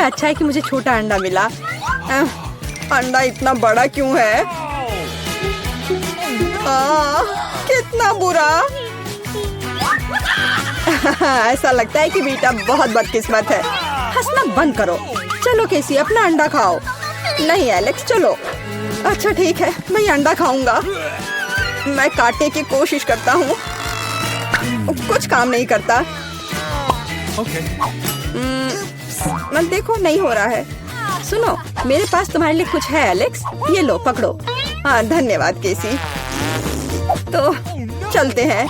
अच्छा है कि मुझे छोटा अंडा मिला। अंडा इतना बड़ा क्यों है? कितना बुरा। ऐसा लगता है कि बेटा बहुत बदकिस्मत है। हंसना बंद करो। चलो केसी, अपना अंडा खाओ। नहीं एलेक्स, चलो। अच्छा ठीक है, मैं अंडा खाऊंगा। मैं काटने की कोशिश करता हूँ, कुछ काम नहीं करता। मैं देखो, नहीं हो रहा है। सुनो, मेरे पास तुम्हारे लिए कुछ है एलेक्स, ये लो पकड़ो। हाँ धन्यवाद केसी। तो चलते हैं।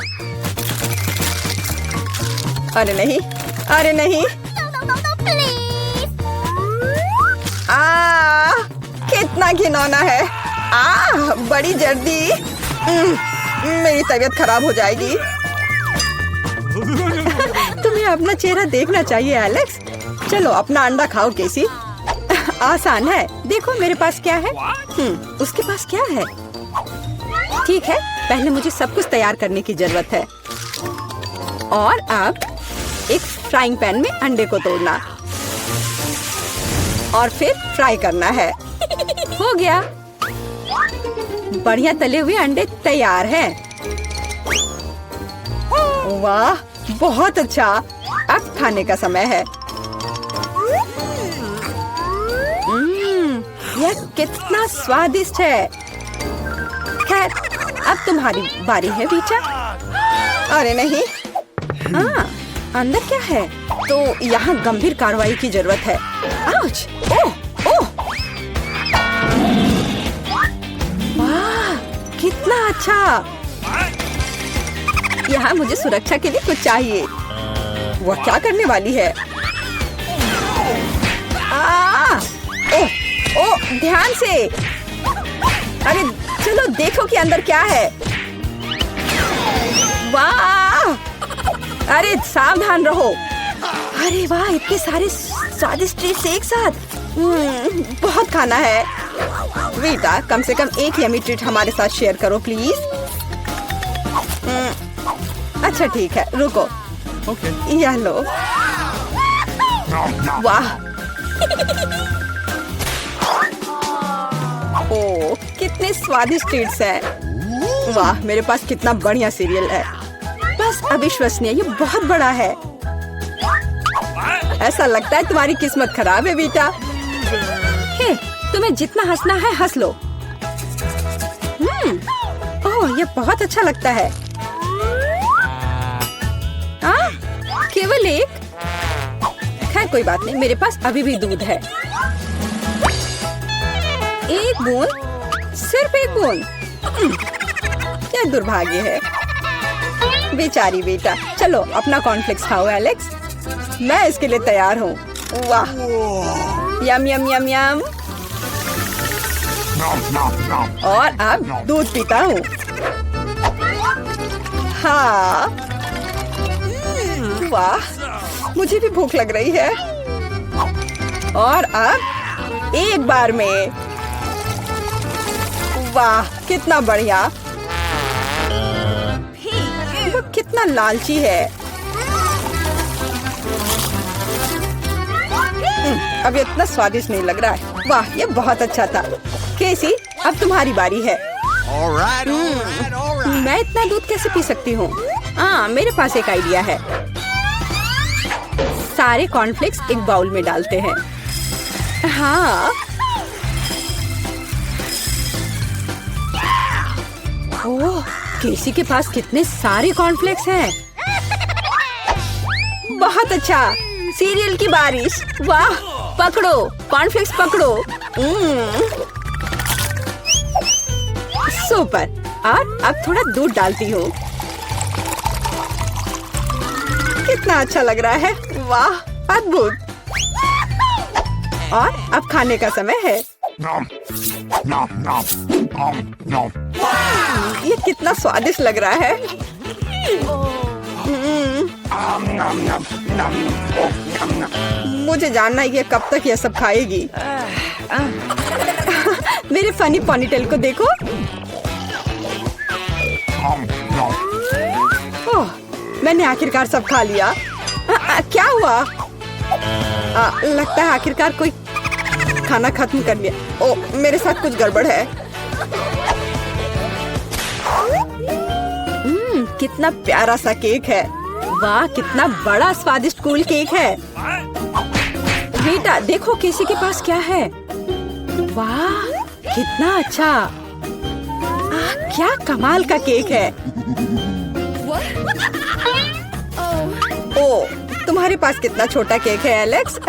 अरे नहीं, अरे नहीं। कितना घिनौना है। बड़ी जल्दी। मेरी तबीयत खराब हो जाएगी। तुम्हें अपना चेहरा देखना चाहिए एलेक्स। चलो अपना अंडा खाओ केसी। आसान है। देखो मेरे पास क्या है। उसके पास क्या है? ठीक है, पहले मुझे सब कुछ तैयार करने की जरूरत है। और अब एक फ्राइंग पैन में अंडे को तोड़ना और फिर फ्राई करना है। हो गया। बढ़िया तले हुए अंडे तैयार हैं। वाह, बहुत अच्छा। अब खाने का समय है। यह कितना स्वादिष्ट है। खैर, अब तुम्हारी बारी है बीचा। अरे नहीं। अंदर क्या है? तो यहाँ गंभीर कार्रवाई की जरूरत है। आउच! ओह! ओह! वाह, कितना अच्छा। यहाँ मुझे सुरक्षा के लिए कुछ चाहिए। वह क्या करने वाली है? ओह! ओह! ध्यान से। अरे चलो देखो कि अंदर क्या है। वाह! अरे सावधान रहो। अरे वाह, इतने सारे स्वादिष्ट ट्रीट्स एक साथ। बहुत खाना है। वीटा, कम से कम एक यमी ट्रीट हमारे साथ शेयर करो प्लीज। अच्छा ठीक है, रुको। यह लो। वाह। ओह, कितने स्वादिष्ट ट्रीट्स हैं। वाह, मेरे पास कितना बढ़िया सीरियल है। बस अविश्वसनीय, ये बहुत बड़ा है। ऐसा लगता है तुम्हारी किस्मत खराब है बेटा। हे, तुम्हें जितना हंसना है हंस लो। ओह, ये बहुत अच्छा लगता है। केवल एक। खैर कोई बात नहीं, मेरे पास अभी भी दूध है। एक बूंद, सिर्फ एक बूंद। क्या दुर्भाग्य है। बेचारी बेटा। चलो अपना कॉर्नफ्लेक्स खाओ एलेक्स। मैं इसके लिए तैयार हूँ। वाह, यम यम यम यम। और अब दूध पीता हूँ। हाँ, वाह, मुझे भी भूख लग रही है। और अब एक बार में। वाह, कितना बढ़िया। वो कितना लालची है। अब ये इतना स्वादिष्ट नहीं लग रहा है। वाह, ये बहुत अच्छा था। केसी, अब तुम्हारी बारी है। मैं इतना दूध कैसे पी सकती हूँ? मेरे पास एक आइडिया है। सारे कॉर्नफ्लेक्स एक बाउल में डालते हैं। हाँ। ओह, केसी के पास कितने सारे कॉर्नफ्लेक्स हैं। बहुत अच्छा। सीरियल की बारिश। वाह, पकड़ो कॉर्नफ्लेक्स, पकड़ो। सुपर। और अब थोड़ा दूध डालती हूँ। कितना अच्छा लग रहा है। वाह, अद्भुत। और अब खाने का समय है। ये कितना स्वादिष्ट लग रहा है। मुझे जानना है ये कब तक ये सब खाएगी। मेरे फनी पोनीटेल को देखो। ओह, मैंने आखिरकार सब खा लिया। क्या हुआ? लगता है आखिरकार कोई खाना खत्म कर लिया। ओ, मेरे साथ कुछ गड़बड़ है। कितना प्यारा सा केक है। वाह, कितना बड़ा स्वादिष्ट कूल केक है। बेटा देखो केसी के पास क्या है। वाह, कितना अच्छा। क्या कमाल का केक है। ओ, तुम्हारे पास कितना छोटा केक है एलेक्स।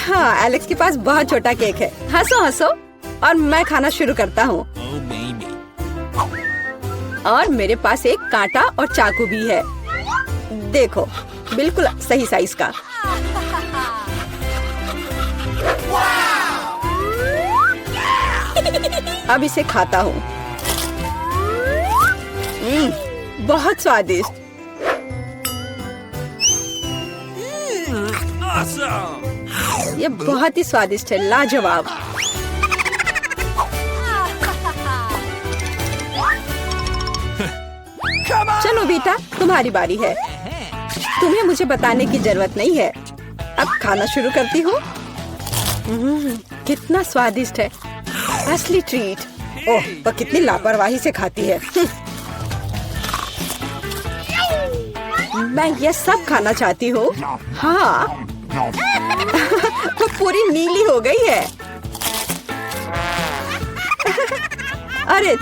हाँ, एलेक्स के पास बहुत छोटा केक है। हंसो हंसो और मैं खाना शुरू करता हूँ। और मेरे पास एक कांटा और चाकू भी है। देखो, बिल्कुल सही साइज का। अब इसे खाता हूँ। बहुत स्वादिष्ट। ये बहुत ही स्वादिष्ट है, लाजवाब। चलो बेटा, तुम्हारी बारी है। तुम्हें मुझे बताने की जरूरत नहीं है। अब खाना शुरू करती हूँ। कितना स्वादिष्ट है, असली ट्रीट। ओह, वो कितनी लापरवाही से खाती है। मैं ये सब खाना चाहती हूँ। हाँ। वो पूरी नीली हो गई है। अरे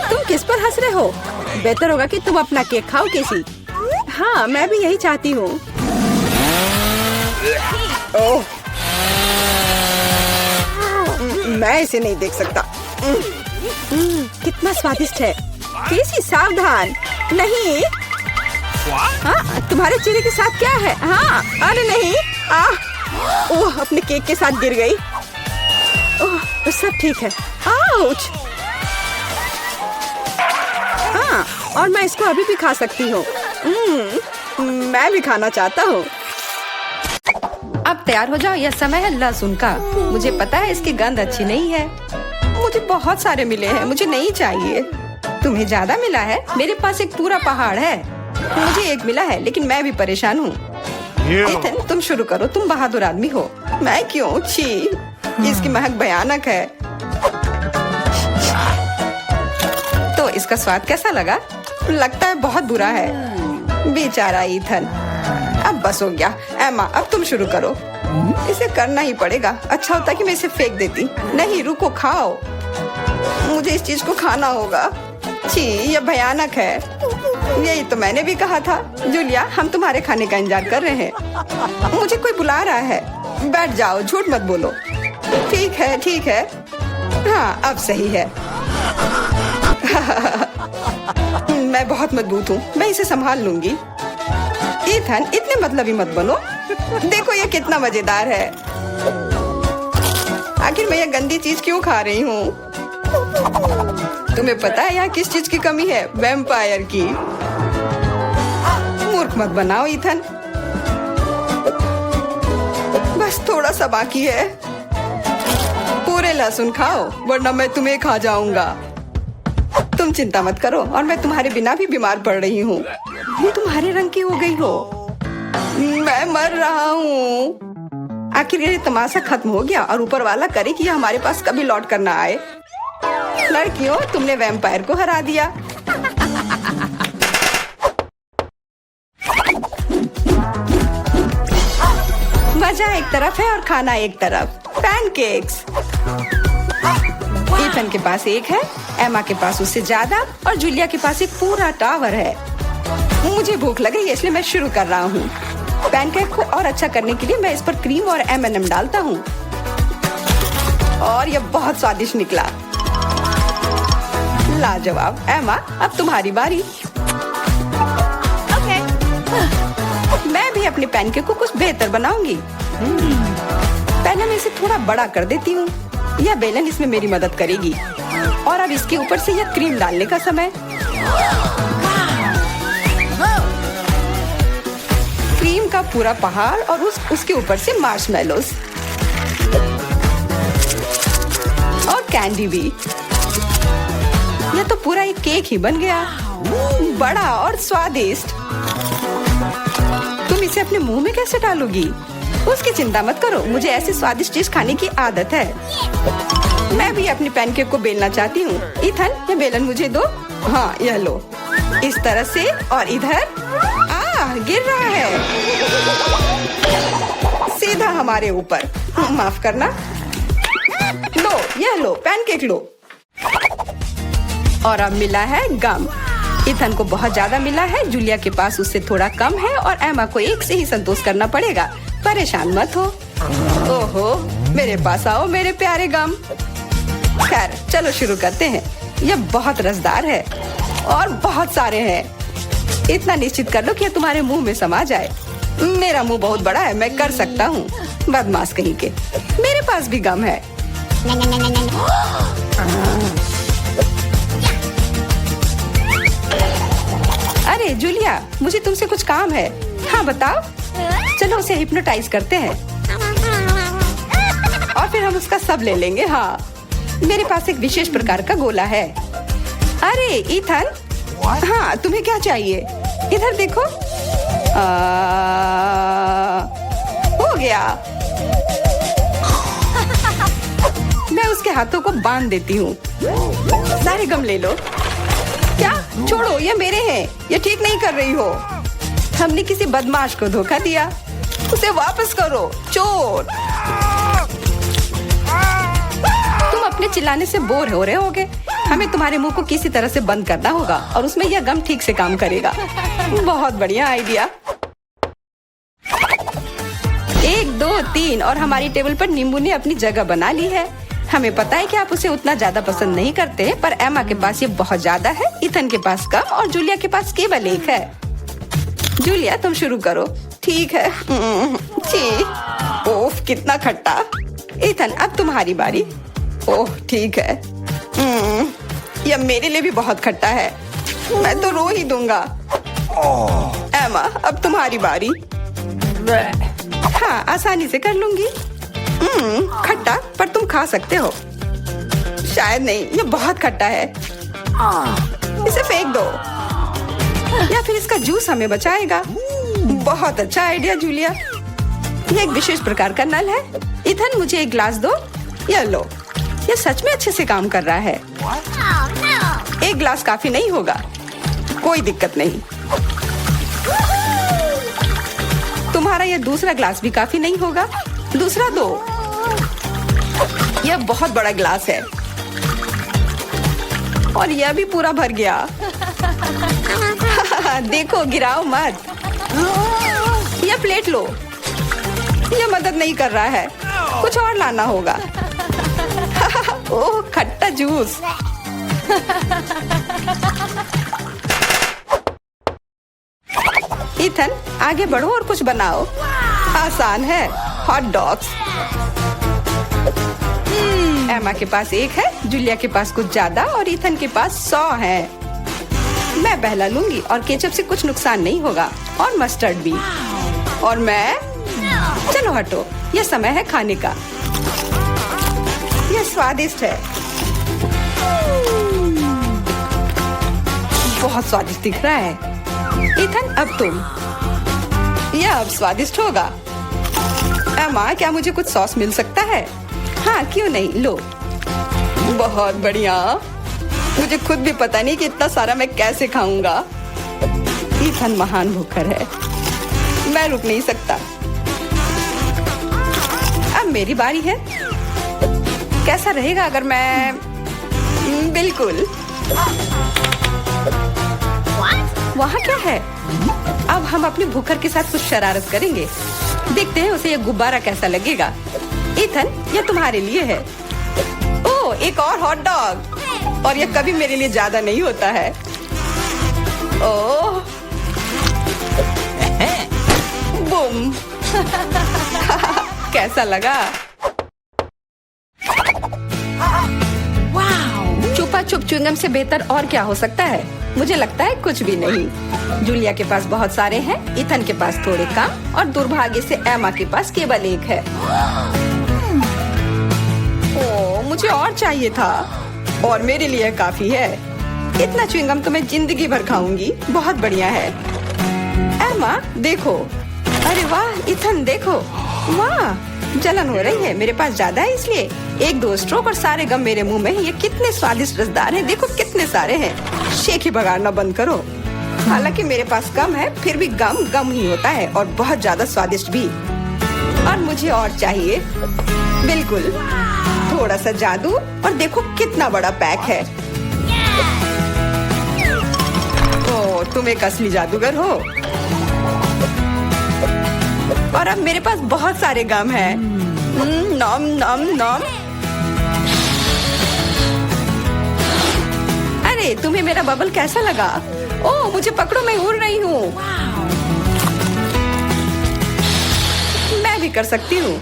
तुम किस पर हंस रहे हो? बेहतर होगा कि तुम अपना केक खाओ केसी। हाँ, मैं भी यही चाहती हूँ। ओह, मैं इसे नहीं देख सकता। कितना स्वादिष्ट है। केसी सावधान, नहीं। हाँ, तुम्हारे चेहरे के साथ क्या है? हाँ, अरे नहीं। ओह, अपने केक के साथ गिर गई। ओह, सब ठीक है। आउच। हाँ, और मैं इसको अभी भी खा सकती हूँ। मैं भी खाना चाहता हूँ। अब तैयार हो जाओ, यह समय है लहसुन का। मुझे पता है इसकी गंध अच्छी नहीं है। मुझे बहुत सारे मिले हैं, मुझे नहीं चाहिए। तुम्हें ज्यादा मिला है? मेरे पास एक पूरा पहाड़ है। मुझे एक मिला है, लेकिन मैं भी परेशान हूँ। एथन, तुम शुरू करो, तुम बहादुर आदमी हो। मैं क्यों? छी, इसकी महक भयानक है। तो इसका स्वाद कैसा लगा? लगता है बहुत बुरा है। बेचारा ईथन। अब बस हो गया। एमा, अब तुम शुरू करो। इसे करना ही पड़ेगा। अच्छा होता कि मैं इसे फेंक देती। नहीं, रुको, खाओ। मुझे इस चीज को खाना होगा। छी, यह भयानक है। यही तो मैंने भी कहा था। जूलिया, हम तुम्हारे खाने का इंतजार कर रहे हैं। मुझे कोई बुला रहा है। बैठ जाओ, झूठ मत बोलो। ठीक है, ठीक है। हाँ, अब सही है। मैं बहुत मजबूत हूँ, मैं इसे संभाल लूंगी। ईथन, इतने मतलबी मत बनो। देखो ये कितना मजेदार है। आखिर मैं ये गंदी चीज क्यों खा रही हूँ? तुम्हें पता है यहाँ किस चीज की कमी है? वैम्पायर की। मूर्ख मत बनाओ ईथन। बस थोड़ा सा बाकी है। पूरे लहसुन खाओ, वरना मैं तुम्हें खा जाऊंगा। तुम चिंता मत करो, और मैं तुम्हारे बिना भी बीमार पड़ रही हूँ। ये तुम्हारे रंग की हो गई हो। मैं मर रहा हूँ। आखिर ये तमाशा खत्म हो गया, और ऊपर वाला करे कि हमारे पास कभी लौट कर ना आए। लड़कियों, तुमने वैम्पायर को हरा दिया। मजा एक तरफ है और खाना एक तरफ। पैनकेक्स। ईथन के पास एक है, एमा के पास उससे ज्यादा, और जूलिया के पास एक पूरा टावर है। मुझे भूख लग रही है, इसलिए मैं शुरू कर रहा हूँ। पैनकेक को और अच्छा करने के लिए मैं इस पर क्रीम और M&M डालता हूँ, और यह बहुत स्वादिष्ट निकला। लाजवाब। एमा, अब तुम्हारी बारी। ओके। मैं भी अपने पैनकेक को कुछ बेहतर बनाऊंगी। पहले मैं इसे थोड़ा बड़ा कर देती हूँ। यह बेलन इसमें मेरी मदद करेगी। और अब इसके ऊपर से यह क्रीम डालने का समय। क्रीम का पूरा पहाड़, और उसके ऊपर से मार्शमेलोस और कैंडी भी। यह तो पूरा एक केक ही बन गया। बड़ा और स्वादिष्ट। तुम इसे अपने मुंह में कैसे डालोगी? उसकी चिंता मत करो, मुझे ऐसी स्वादिष्ट चीज खाने की आदत है। मैं भी अपनी पैनकेक को बेलना चाहती हूँ। इथन, ये बेलन मुझे दो। हाँ, यह लो। इस तरह से और इधर। गिर रहा है सीधा हमारे ऊपर। माफ करना। लो, यह लो, पैनकेक लो। और अब मिला है गम। इथन को बहुत ज्यादा मिला है, जूलिया के पास उससे थोड़ा कम है और एमा को एक से ही संतोष करना पड़ेगा। परेशान मत हो। ओहो, मेरे पास आओ मेरे प्यारे गम। खैर, चलो शुरू करते हैं। यह बहुत रसदार है और बहुत सारे हैं। इतना निश्चित कर लो कि तुम्हारे मुंह में समा जाए। मेरा मुंह बहुत बड़ा है, मैं कर सकता हूँ। बदमाश कहीं के। मेरे पास भी गम है। अरे जूलिया, मुझे तुमसे कुछ काम है। हाँ बताओ। चलो उसे हिप्नोटाइज करते हैं और फिर हम उसका सब ले लेंगे। हाँ, मेरे पास एक विशेष प्रकार का गोला है। अरे इथन, हाँ तुम्हें क्या चाहिए? इधर देखो। हो गया। मैं उसके हाथों को बांध देती हूँ। सारे गम ले लो। क्या? छोड़ो, ये मेरे हैं। ये ठीक नहीं कर रही हो। हमने किसी बदमाश को धोखा दिया। उसे वापस करो, चोर। तुम अपने चिल्लाने से बोर हो रहे होगे। हमें तुम्हारे मुंह को किसी तरह से बंद करना होगा और उसमें यह गम ठीक से काम करेगा। बहुत बढ़िया आइडिया। 1 2 3 और हमारी टेबल पर नींबू ने अपनी जगह बना ली है। हमें पता है कि आप उसे उतना ज्यादा पसंद नहीं करते, पर एमा के पास ये बहुत ज्यादा है, इथन के पास कम और जूलिया के पास केवल एक है। जूलिया, तुम शुरू करो। ठीक है। ओह, कितना खट्टा। इथन, अब तुम्हारी बारी। ओह, ठीक है। यह मेरे लिए भी बहुत खट्टा है। मैं तो रो ही दूंगा। एमा, अब तुम्हारी बारी। हाँ, आसानी से कर लूंगी। खट्टा, पर तुम खा सकते हो। शायद नहीं, यह बहुत खट्टा है। इसे फेंक दो या फिर इसका जूस हमें बचाएगा। बहुत अच्छा आइडिया जूलिया। यह एक विशेष प्रकार का नल है। इथन, मुझे एक ग्लास दो। यह लो। यह सच में अच्छे से काम कर रहा है। एक ग्लास काफी नहीं होगा। कोई दिक्कत नहीं। तुम्हारा यह दूसरा ग्लास भी काफी नहीं होगा। दूसरा दो। यह बहुत बड़ा ग्लास है और यह भी पूरा भर गया। देखो, गिराओ मत। यह प्लेट लो। यह मदद नहीं कर रहा है। कुछ और लाना होगा। ओह, खट्टा जूस। इथन, आगे बढ़ो और कुछ बनाओ। आसान है। Hot dogs. एमा के पास 1 है, जूलिया के पास कुछ ज्यादा और इथन के पास 100 है। मैं पहला लूंगी और केचप से कुछ नुकसान नहीं होगा और मस्टर्ड भी। और मैं। चलो हटो, यह समय है खाने का। यह स्वादिष्ट है। बहुत स्वादिष्ट दिख रहा है। इथन, अब तुम। यह अब स्वादिष्ट होगा। एमा, क्या मुझे कुछ सॉस मिल सकता है? हाँ, क्यों नहीं, लो। बहुत बढ़िया। मुझे खुद भी पता नहीं कि इतना सारा मैं कैसे खाऊंगा। इथन महान भूखर है। मैं रुक नहीं सकता। अब मेरी बारी है। कैसा रहेगा अगर मैं। बिल्कुल। वहाँ क्या है? अब हम अपने भूखर के साथ कुछ शरारत करेंगे। देखते हैं उसे यह गुब्बारा कैसा लगेगा। इथन, यह तुम्हारे लिए है। ओह, एक और हॉट डॉग। और यह कभी मेरे लिए ज्यादा नहीं होता है। ओह, बूम। कैसा लगा? चुपा चुप च्युइंगम से बेहतर और क्या हो सकता है? मुझे लगता है कुछ भी नहीं। जूलिया के पास बहुत सारे हैं, इथन के पास थोड़े कम और दुर्भाग्य से एमा के पास केवल 1 है। ओह, मुझे और चाहिए था और मेरे लिए काफी है। इतना च्युइंगम तो मैं जिंदगी भर खाऊंगी। बहुत बढ़िया है। एम्मा देखो, अरे वाह इथन देखो, वाह जलन हो रही है। मेरे पास ज्यादा है इसलिए 1-2 स्ट्रोक और सारे गम मेरे मुंह में। ये कितने स्वादिष्ट रसदार हैं, देखो कितने सारे हैं। शेख ही बगाड़ना बंद करो। हालांकि मेरे पास कम है, फिर भी गम गम ही होता है और बहुत ज्यादा स्वादिष्ट भी। और मुझे और चाहिए, बिल्कुल थोड़ा सा जादू। और देखो कितना बड़ा पैक है। ओ, तुम एक असली जादूगर हो। और अब मेरे पास बहुत सारे गम हैं। नॉम नॉम नॉम। अरे तुम्हें मेरा बबल कैसा लगा? ओह मुझे पकड़ो, मैं उड़ रही हूँ। मैं भी कर सकती हूँ।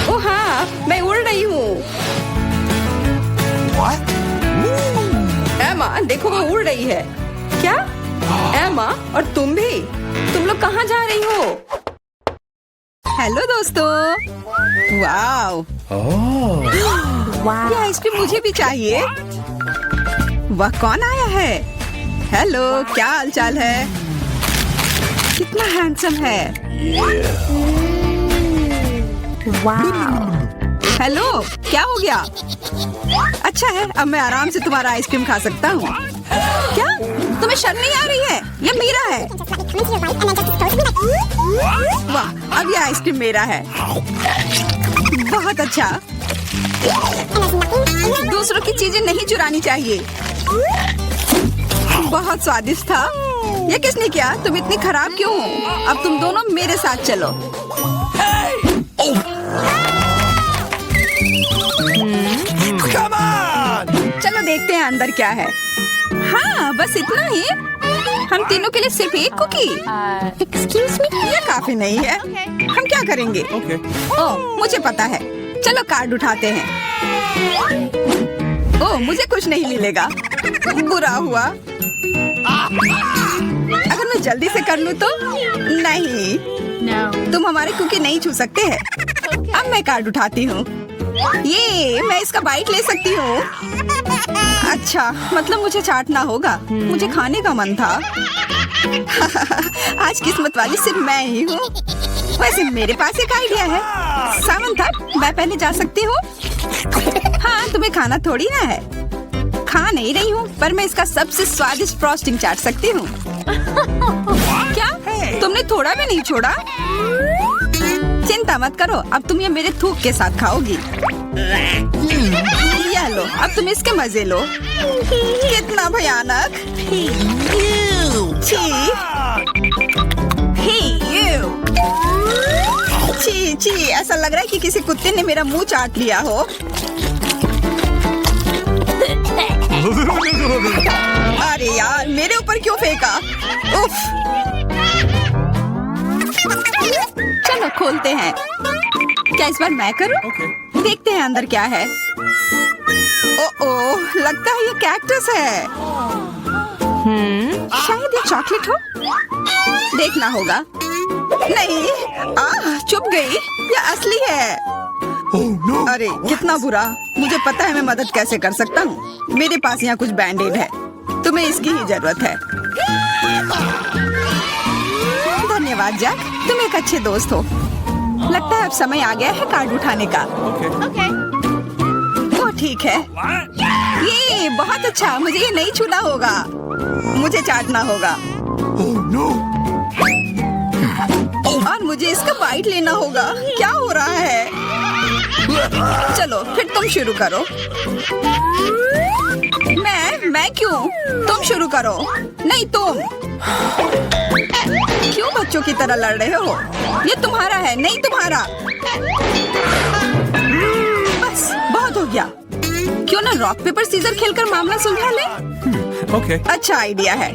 ओह हाँ, मैं उड़ रही हूँ। एम्मा देखो वो उड़ रही है। क्या एम्मा, और तुम भी? तुम लोग कहाँ जा रही हो? हेलो दोस्तों। वाओ, ये आइसक्रीम मुझे भी चाहिए। वह कौन आया है? हेलो, क्या हालचाल है? कितना हैंडसम है। हेलो, क्या हो गया? अच्छा है, अब मैं आराम से तुम्हारा आइसक्रीम खा सकता हूँ। क्या तुम्हें शर्म नहीं आ रही है? ये मेरा है। वाह, अब ये आइसक्रीम मेरा है। बहुत अच्छा। दूसरों की चीजें नहीं चुरानी चाहिए। बहुत स्वादिष्ट था। ये किसने किया? तुम इतनी खराब क्यों हो? अब तुम दोनों मेरे साथ चलो। चलो देखते हैं अंदर क्या है। हाँ बस इतना ही। हम तीनों के लिए सिर्फ एक कुकी। एक्सक्यूज मी, ये काफी नहीं है। हम क्या करेंगे? ओह मुझे पता है। चलो कार्ड उठाते हैं। ओह मुझे कुछ नहीं मिलेगा। बुरा हुआ। अगर मैं जल्दी से कर लूँ तो? नहीं, तुम हमारे कुकी नहीं छू सकते हैं। अब मैं कार्ड उठाती हूँ। ये मैं इसका बाइट ले सकती हूँ। अच्छा, मतलब मुझे चाटना होगा। मुझे खाने का मन था। आज किस्मत वाली सिर्फ मैं ही हूँ। वैसे मेरे पास एक आइडिया है। सावन तक मैं पहले जा सकती हूँ। हाँ तुम्हें खाना थोड़ी ना है। खा नहीं रही हूँ, पर मैं इसका सबसे स्वादिष्ट फ्रॉस्टिंग चाट सकती हूँ। क्या तुमने थोड़ा भी नहीं छोड़ा? चिंता मत करो, अब तुम ये मेरे थूक के साथ खाओगी। ये लो, अब तुम इसके मजे लो। कितना भयानक। छी छी, ऐसा लग रहा है कि किसी कुत्ते ने मेरा मुंह चाट लिया हो। अरे यार, मेरे ऊपर क्यों फेंका? उफ। चलो खोलते हैं। क्या इस बार मैं करूं? देखते हैं अंदर क्या है। ओह, लगता है ये कैक्टस है। शायद ये चॉकलेट हो। देखना होगा। नहीं, चुप गई। ये असली है। अरे कितना बुरा। मुझे पता है मैं मदद कैसे कर सकता हूँ। मेरे पास यहाँ कुछ बैंडेड है। तुम्हें इसकी ही जरूरत है। धन्यवाद जैक, तुम एक अच्छे दोस्त हो। लगता है अब समय आ गया है कार्ड उठाने का। ओह ठीक है। ये बहुत अच्छा। मुझे ये नहीं छूना होगा। मुझे चाटना होगा। और मुझे इसका बाइट लेना होगा। क्या हो रहा है? चलो फिर तुम शुरू करो। मैं क्यों? तुम शुरू करो। नहीं तुम। क्यों बच्चों की तरह लड़ रहे हो? ये तुम्हारा है, नहीं तुम्हारा। बस बहुत हो गया। क्यों ना रॉक पेपर सीजर खेलकर मामला सुलझा ले? अच्छा आइडिया है।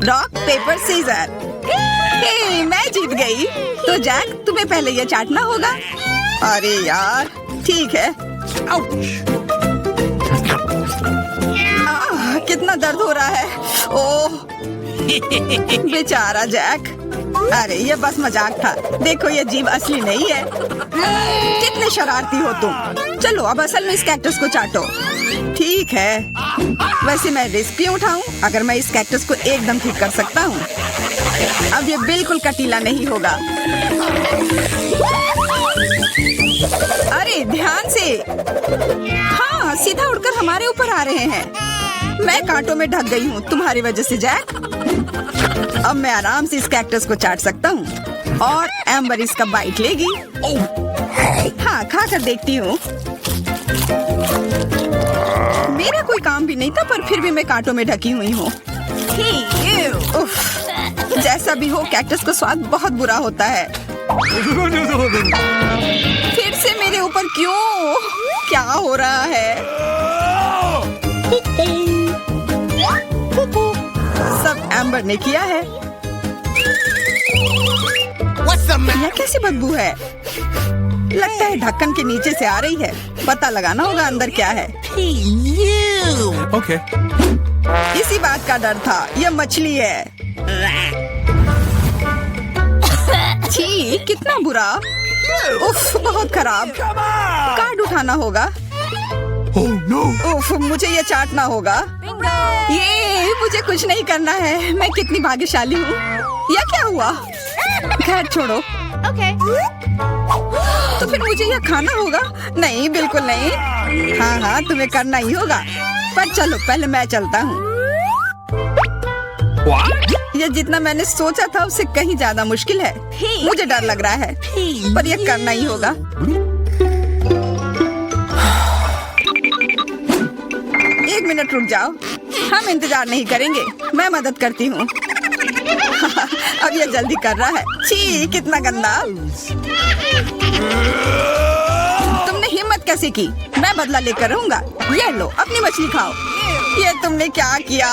Rock paper scissor. हे, मैं जीत गई। तो जैक तुम्हें पहले ये चाटना होगा। अरे यार ठीक है। कितना दर्द हो रहा है। ओह बेचारा जैक। अरे ये बस मजाक था। देखो ये जीव असली नहीं है। कितने शरारती हो तुम। चलो अब असल में इस कैक्टस को चाटो। ठीक है, वैसे मैं रिस्क क्यों उठाऊं अगर मैं इस कैक्टस को एकदम ठीक कर सकता हूँ। अब ये बिल्कुल कटीला नहीं होगा। अरे ध्यान से, हाँ सीधा उड़कर हमारे ऊपर आ रहे हैं। मैं कांटों में ढक गई हूँ तुम्हारी वजह से जैक। अब मैं आराम से इस कैक्टस को चाट सकता हूँ और एम्बर इसका बाइट लेगी। हाँ खा कर देखती हूँ। मेरा कोई काम भी नहीं था पर फिर भी मैं कांटों में ढकी हुई हूँ। जैसा भी हो कैक्टस का स्वाद बहुत बुरा होता है। फिर से मेरे ऊपर क्यों? क्या हो रहा है? सब एम्बर ने किया है। यह कैसी बदबू है? लगता है ढक्कन के नीचे से आ रही है। पता लगाना होगा अंदर क्या है। Okay. इसी बात का डर था, यह मछली है। छी, कितना बुरा। उफ, बहुत खराब। कार्ड उठाना होगा। Oh no! उफ, मुझे ये चाटना होगा। ये मुझे कुछ नहीं करना है। मैं कितनी भाग्यशाली हूँ। यह क्या हुआ? खैर छोड़ो। तो फिर मुझे यह खाना होगा? नहीं, बिल्कुल नहीं। हाँ हाँ, तुम्हें करना ही होगा। पर चलो पहले मैं चलता हूँ। यह जितना मैंने सोचा था उससे कहीं ज्यादा मुश्किल है। मुझे डर लग रहा है, पर यह करना ही होगा। एक मिनट रुक जाओ, हम इंतजार नहीं करेंगे। मैं मदद करती हूँ। अब यह जल्दी कर रहा है। छी, कितना गंदा। तुमने हिम्मत कैसे की? मैं बदला लेकर रहूंगा। ये लो, अपनी मछली खाओ। ये तुमने क्या किया?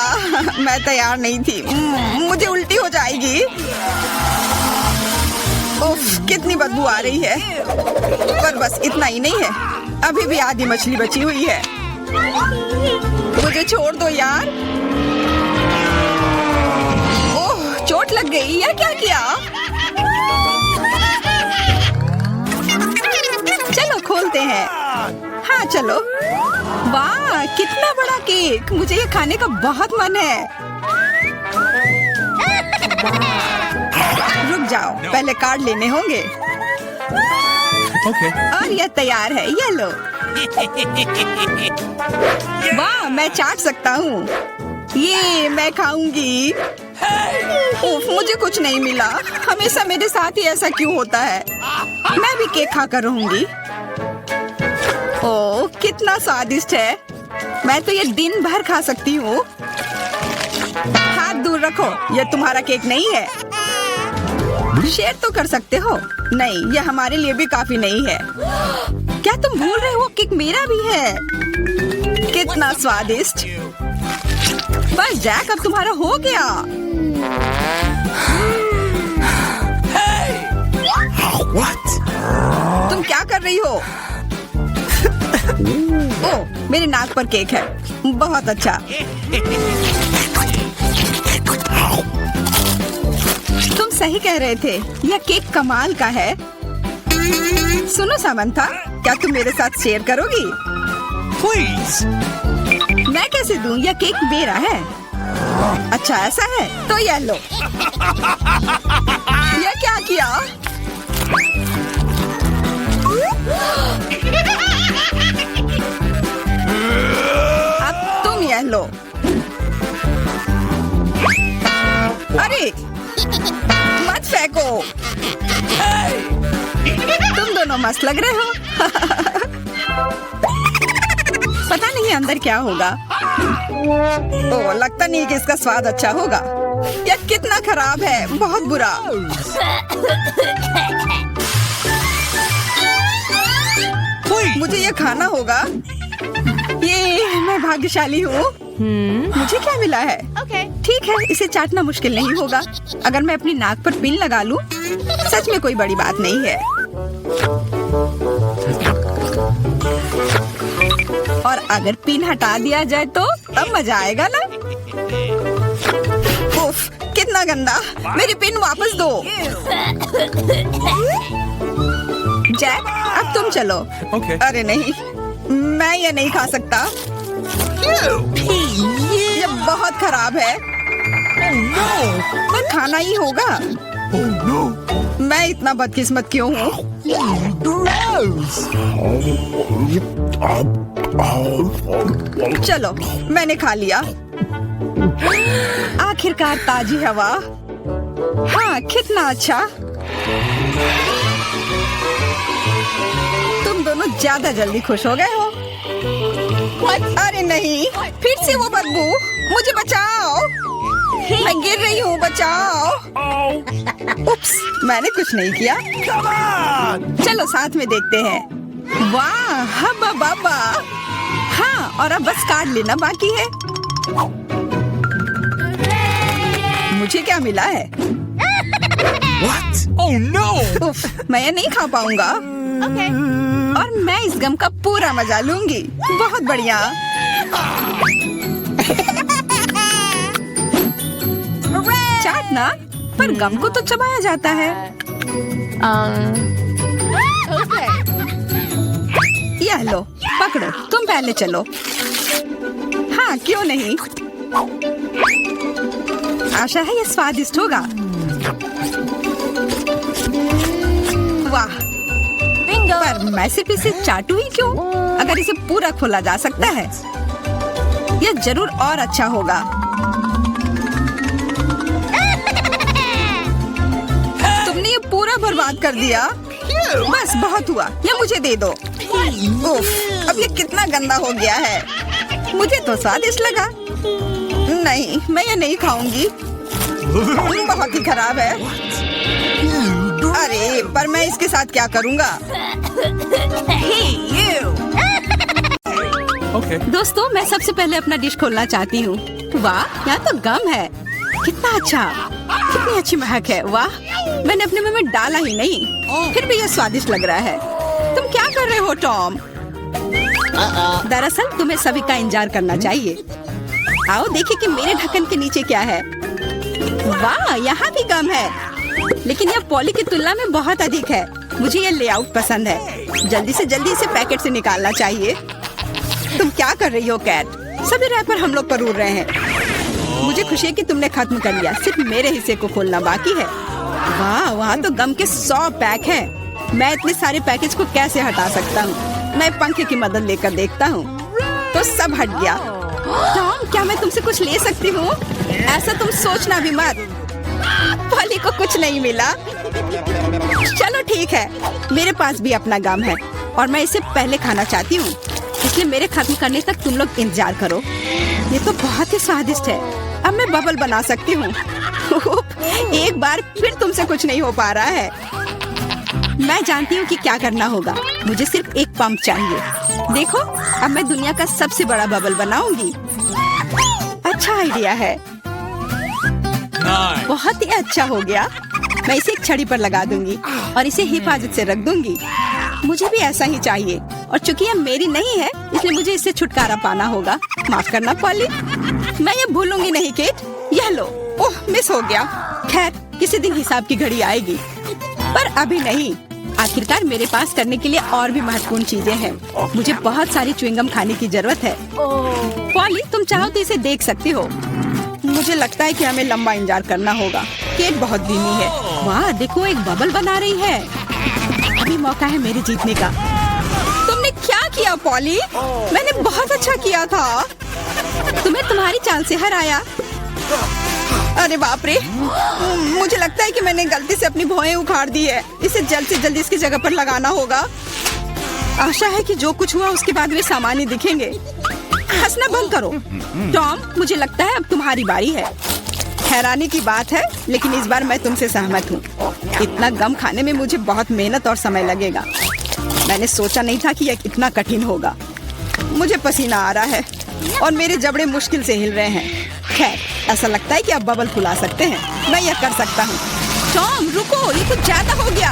मैं तैयार नहीं थी। मुझे उल्टी हो जाएगी। उफ, कितनी बदबू आ रही है। पर बस इतना ही नहीं है, अभी भी आधी मछली बची हुई है। मुझे छोड़ दो यार। ओह, चोट लग गई। या क्या किया? चलो खोलते हैं। हाँ चलो। वाह, कितना बड़ा केक। मुझे ये खाने का बहुत मन है। रुक जाओ, पहले कार्ड लेने होंगे। Okay. और यह तैयार है, ये लो। वाह, मैं चाट सकता हूँ। ये मैं खाऊंगी। उफ, मुझे कुछ नहीं मिला। हमेशा मेरे साथ ही ऐसा क्यों होता है? मैं भी केक खाकर रहूंगी। ओह, कितना स्वादिष्ट है। मैं तो ये दिन भर खा सकती हूँ। हाथ दूर रखो, यह तुम्हारा केक नहीं है। शेयर तो कर सकते हो। नहीं, यह हमारे लिए भी काफी नहीं है। क्या तुम भूल रहे हो केक मेरा भी है? कितना स्वादिष्ट। बस जैक, अब तुम्हारा हो गया। What? तुम क्या कर रही हो? ओह, मेरे नाक पर केक है। बहुत अच्छा। तुम सही कह रहे थे, यह केक कमाल का है। सुनो सामंथा, क्या तुम मेरे साथ शेयर करोगी? Please. मैं कैसे दूं? यह केक मेरा है। अच्छा ऐसा है, तो यह लो। यह क्या किया? अब तुम यह लो। अरे मत फेंको। तुम दोनों मस्त लग रहे हो। पता नहीं अंदर क्या होगा। ओह, लगता नहीं कि इसका स्वाद अच्छा होगा। यह कितना खराब है, बहुत बुरा। मुझे ये खाना होगा। ये मैं भाग्यशाली हूँ। मुझे क्या मिला है? ठीक है, इसे चाटना मुश्किल नहीं होगा। अगर मैं अपनी नाक पर पिन लगा लूं, सच में कोई बड़ी बात नहीं है। और अगर पिन हटा दिया जाए तो तब मजा आएगा ना? उफ, कितना गंदा। मेरी पिन वापस दो। जैक, अब तुम चलो। Okay. अरे नहीं, मैं ये नहीं खा सकता। ये बहुत खराब है। पर खाना ही होगा। Oh no! मैं इतना बदकिस्मत क्यों हूँ? चलो, मैंने खा लिया। आखिरकार ताजी हवा। हाँ, कितना अच्छा। तुम दोनों ज्यादा जल्दी खुश हो गए हो। अरे नहीं, फिर से वो बदबू। मुझे बचाओ, मैं गिर रही हूँ, बचाओ। उप्स, मैंने कुछ नहीं किया। चलो साथ में देखते हैं। वाह, हब्बा बाबा। हाँ, और अब बस काट लेना बाकी है। मुझे क्या मिला है? What? Oh no! उफ, मैं ये नहीं खा पाऊंगा। और मैं इस गम का पूरा मजा लूंगी। बहुत बढ़िया। चाटना, पर गम को तो चबाया जाता है। यह लो, पकड़ो, तुम पहले चलो। हाँ, क्यों नहीं? आशा है ये स्वादिष्ट होगा। वाह, पर मैं सिर्फ इसे चाटू ही क्यों? अगर इसे पूरा खोला जा सकता है, यह जरूर और अच्छा होगा। तुमने ये पूरा बर्बाद कर दिया। बस बहुत हुआ, ये मुझे दे दो। उफ, अब ये कितना गंदा हो गया है। मुझे तो स्वादिष्ट लगा। नहीं, मैं ये नहीं खाऊंगी। बहुत ही खराब है। अरे, पर मैं इसके साथ क्या करूंगा? Okay. दोस्तों, मैं सबसे पहले अपना डिश खोलना चाहती हूँ। वाह, यहाँ तो गम है। कितना अच्छा, कितनी अच्छी महक है। वाह, मैंने अपने मुंह में डाला ही नहीं, फिर भी यह स्वादिष्ट लग रहा है। तुम क्या कर रहे हो टॉम? दरअसल तुम्हें सभी का इंतजार करना चाहिए। आओ देखिए कि मेरे ढक्कन के नीचे क्या है। वाह, यहाँ भी गम है, लेकिन यह पॉली की तुलना में बहुत अधिक है। मुझे यह लेआउट पसंद है। जल्दी से जल्दी इसे पैकेट से निकालना चाहिए। तुम क्या कर रही हो कैट? सभी रैपर हम लोग पर उड़ रहे हैं। मुझे खुशी है कि तुमने खत्म कर लिया। सिर्फ मेरे हिस्से को खोलना बाकी है। वाह, वहाँ तो गम के 100 पैक हैं। मैं इतने सारे पैकेज को कैसे हटा सकता हूँ? मैं पंखे की मदद लेकर देखता हूँ। तो सब हट गया। टॉम, क्या मैं तुमसे कुछ ले सकती हूँ? ऐसा तुम सोचना भी मत। पॉली को कुछ नहीं मिला। चलो ठीक है, मेरे पास भी अपना गम है और मैं इसे पहले खाना चाहती हूँ, इसलिए मेरे खत्म करने तक तुम लोग इंतजार करो। ये तो बहुत ही स्वादिष्ट है। अब मैं बबल बना सकती हूँ। एक बार फिर तुमसे कुछ नहीं हो पा रहा है। मैं जानती हूँ कि क्या करना होगा। मुझे सिर्फ एक पंप चाहिए। देखो, अब मैं दुनिया का सबसे बड़ा बबल बनाऊंगी। अच्छा आइडिया है। Nice. बहुत ही अच्छा हो गया। मैं इसे एक छड़ी पर लगा दूंगी और इसे हिफाजत से रख दूंगी। मुझे भी ऐसा ही चाहिए, और चूंकि यह मेरी नहीं है, इसलिए मुझे इससे छुटकारा पाना होगा। माफ करना पॉली, मैं ये भूलूंगी नहीं केट। यह लो। ओह, मिस हो गया। खैर, किसी दिन हिसाब की घड़ी आएगी, पर अभी नहीं। आखिरकार मेरे पास करने के लिए और भी महत्वपूर्ण चीजें हैं। मुझे बहुत सारी च्युइंगम खाने की जरूरत है। पॉली, तुम चाहो तो इसे देख सकती हो। मुझे लगता है कि हमें लंबा इंतजार करना होगा। केट बहुत धीमी है। वाह, देखो, एक बबल बना रही है। अभी मौका है मेरे जीतने का। तुमने क्या किया पॉली? मैंने बहुत अच्छा किया था। तुम्हें तुम्हारी चाल से हराया। अरे बाप रे, मुझे लगता है कि मैंने गलती से अपनी भौहें उखाड़ दी है। इसे जल्द से जल्द इसकी जगह पर लगाना होगा। आशा है कि जो कुछ हुआ उसके बाद वे सामान्य दिखेंगे। हंसना बंद करो। टॉम, मुझे लगता है अब तुम्हारी बारी है। हैरानी की बात है, लेकिन इस बार मैं तुमसे सहमत हूँ। इतना गम खाने में मुझे बहुत मेहनत और समय लगेगा। मैंने सोचा नहीं था कि यह इतना कठिन होगा। मुझे पसीना आ रहा है और मेरे जबड़े मुश्किल से हिल रहे हैं। खैर, ऐसा लगता है कि अब बबल फुला सकते हैं। मैं यह कर सकता हूँ। टॉम, रुको, ये कुछ ज्यादा हो गया।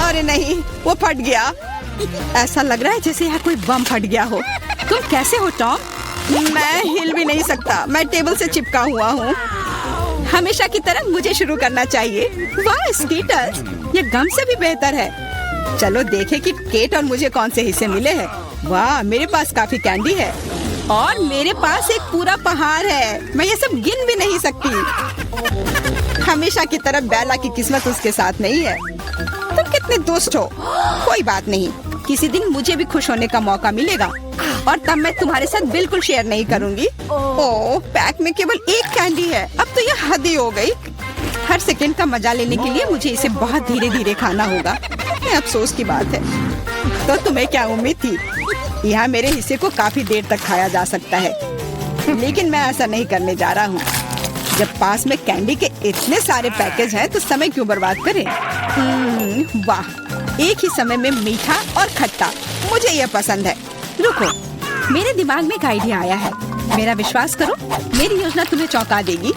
अरे नहीं, वो फट गया। ऐसा लग रहा है जैसे यहाँ कोई बम फट गया हो। तुम कैसे हो टॉम? मैं हिल भी नहीं सकता। मैं टेबल से चिपका हुआ हूँ। हमेशा की तरह मुझे शुरू करना चाहिए। वाह स्कीटर, ये गम से भी बेहतर है। चलो देखें कि केट और मुझे कौन से हिस्से मिले हैं। वाह, मेरे पास काफी कैंडी है। और मेरे पास एक पूरा पहाड़ है। मैं ये सब गिन भी नहीं सकती। हमेशा की तरह बेला की किस्मत उसके साथ नहीं है। तुम कितने दुष्ट हो। कोई बात नहीं, किसी दिन मुझे भी खुश होने का मौका मिलेगा और तब मैं तुम्हारे साथ बिल्कुल शेयर नहीं करूंगी। ओह, पैक में केवल एक कैंडी है। अब तो ये हद ही हो गई। हर सेकंड का मजा लेने के लिए मुझे इसे बहुत धीरे धीरे खाना होगा। ये अफसोस की बात है। तो तुम्हें क्या उम्मीद थी? यहाँ मेरे हिस्से को काफी देर तक खाया जा सकता है, लेकिन मैं ऐसा नहीं करने जा रहा हूँ। जब पास में कैंडी के इतने सारे पैकेज हैं, तो समय क्यों बर्बाद करें? वाह, एक ही समय में मीठा और खट्टा, मुझे यह पसंद है। रुको, मेरे दिमाग में एक आइडिया आया है। मेरा विश्वास करो, मेरी योजना तुम्हें चौंका देगी।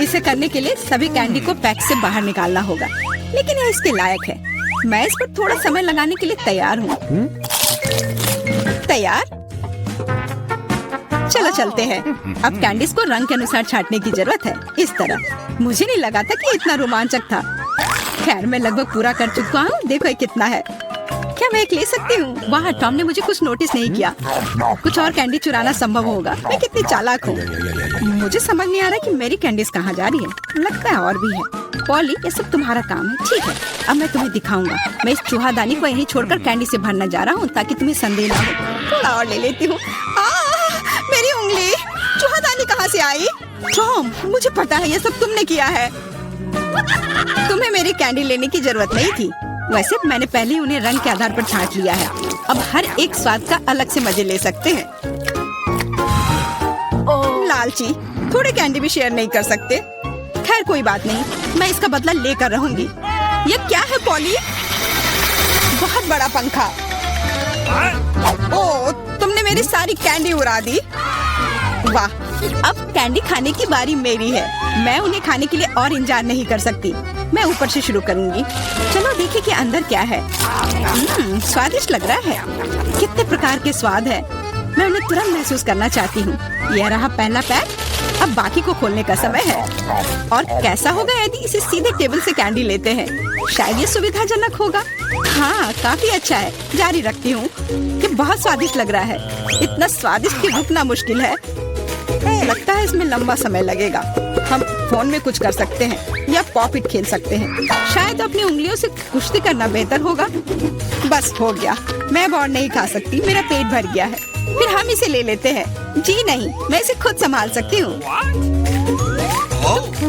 इसे करने के लिए सभी कैंडी को पैक से बाहर निकालना होगा, लेकिन यह इसके लायक है। मैं इस पर थोड़ा समय लगाने के लिए तैयार हूँ। तैयार? चलो चलते हैं। अब कैंडीज को रंग के अनुसार छांटने की जरूरत है। इस तरह। मुझे नहीं लगा था कि इतना रोमांचक था। खैर, मैं लगभग पूरा कर चुका हूँ। देखो ये कितना है। क्या मैं एक ले सकती हूँ? वाह, टॉम ने मुझे कुछ नोटिस नहीं किया। कुछ और कैंडी चुराना संभव होगा। मैं कितनी चालाक हूँ। मुझे समझ नहीं आ रहा कि मेरी कैंडीज कहाँ जा रही है। लगता है और भी है। पॉली, ये सब तुम्हारा काम है। ठीक है, अब मैं तुम्हें दिखाऊंगा। मैं इस चूहादानी को यहीं छोड़कर कैंडी से भरना जा रहा हूँ, ताकि तुम्हें संदेह ना हो। थोड़ा और ले लेती हूँ। मेरी उंगली! चूहादानी कहाँ से आई? टॉम, मुझे पता है ये सब तुमने किया है। तुम्हें मेरी कैंडी लेने की जरूरत नहीं थी। वैसे मैंने पहले ही उन्हें रंग के आधार पर छांट लिया है। अब हर एक स्वाद का अलग से मजे ले सकते हैं। लालची, थोड़े कैंडी भी शेयर नहीं कर सकते। खैर कोई बात नहीं, मैं इसका बदला लेकर रहूंगी। ये क्या है पॉली? बहुत बड़ा पंखा। ओह, तुमने मेरी सारी कैंडी उड़ा दी। वाह, अब कैंडी खाने की बारी मेरी है। मैं उन्हें खाने के लिए और इंतजार नहीं कर सकती। मैं ऊपर से शुरू करूंगी। चलो देखिए कि अंदर क्या है। स्वादिष्ट लग रहा है। कितने प्रकार के स्वाद है। मैं उन्हें तुरंत महसूस करना चाहती हूँ। यह रहा पहला पैक। अब बाकी को खोलने का समय है। और कैसा होगा यदि इसे सीधे टेबल से कैंडी लेते हैं? शायद ये सुविधाजनक होगा। हाँ, काफी अच्छा है। जारी रखती हूँ। ये बहुत स्वादिष्ट लग रहा है। इतना स्वादिष्ट कि रुकना मुश्किल है। लगता है इसमें लंबा समय लगेगा। हम फोन में कुछ कर सकते हैं या पॉपिट खेल सकते हैं। शायद अपनी उंगलियों से कुश्ती करना बेहतर होगा। बस हो गया। मैं अब और नहीं खा सकती। मेरा पेट भर गया है। फिर हम इसे ले लेते हैं। जी नहीं, मैं इसे खुद संभाल सकती हूँ।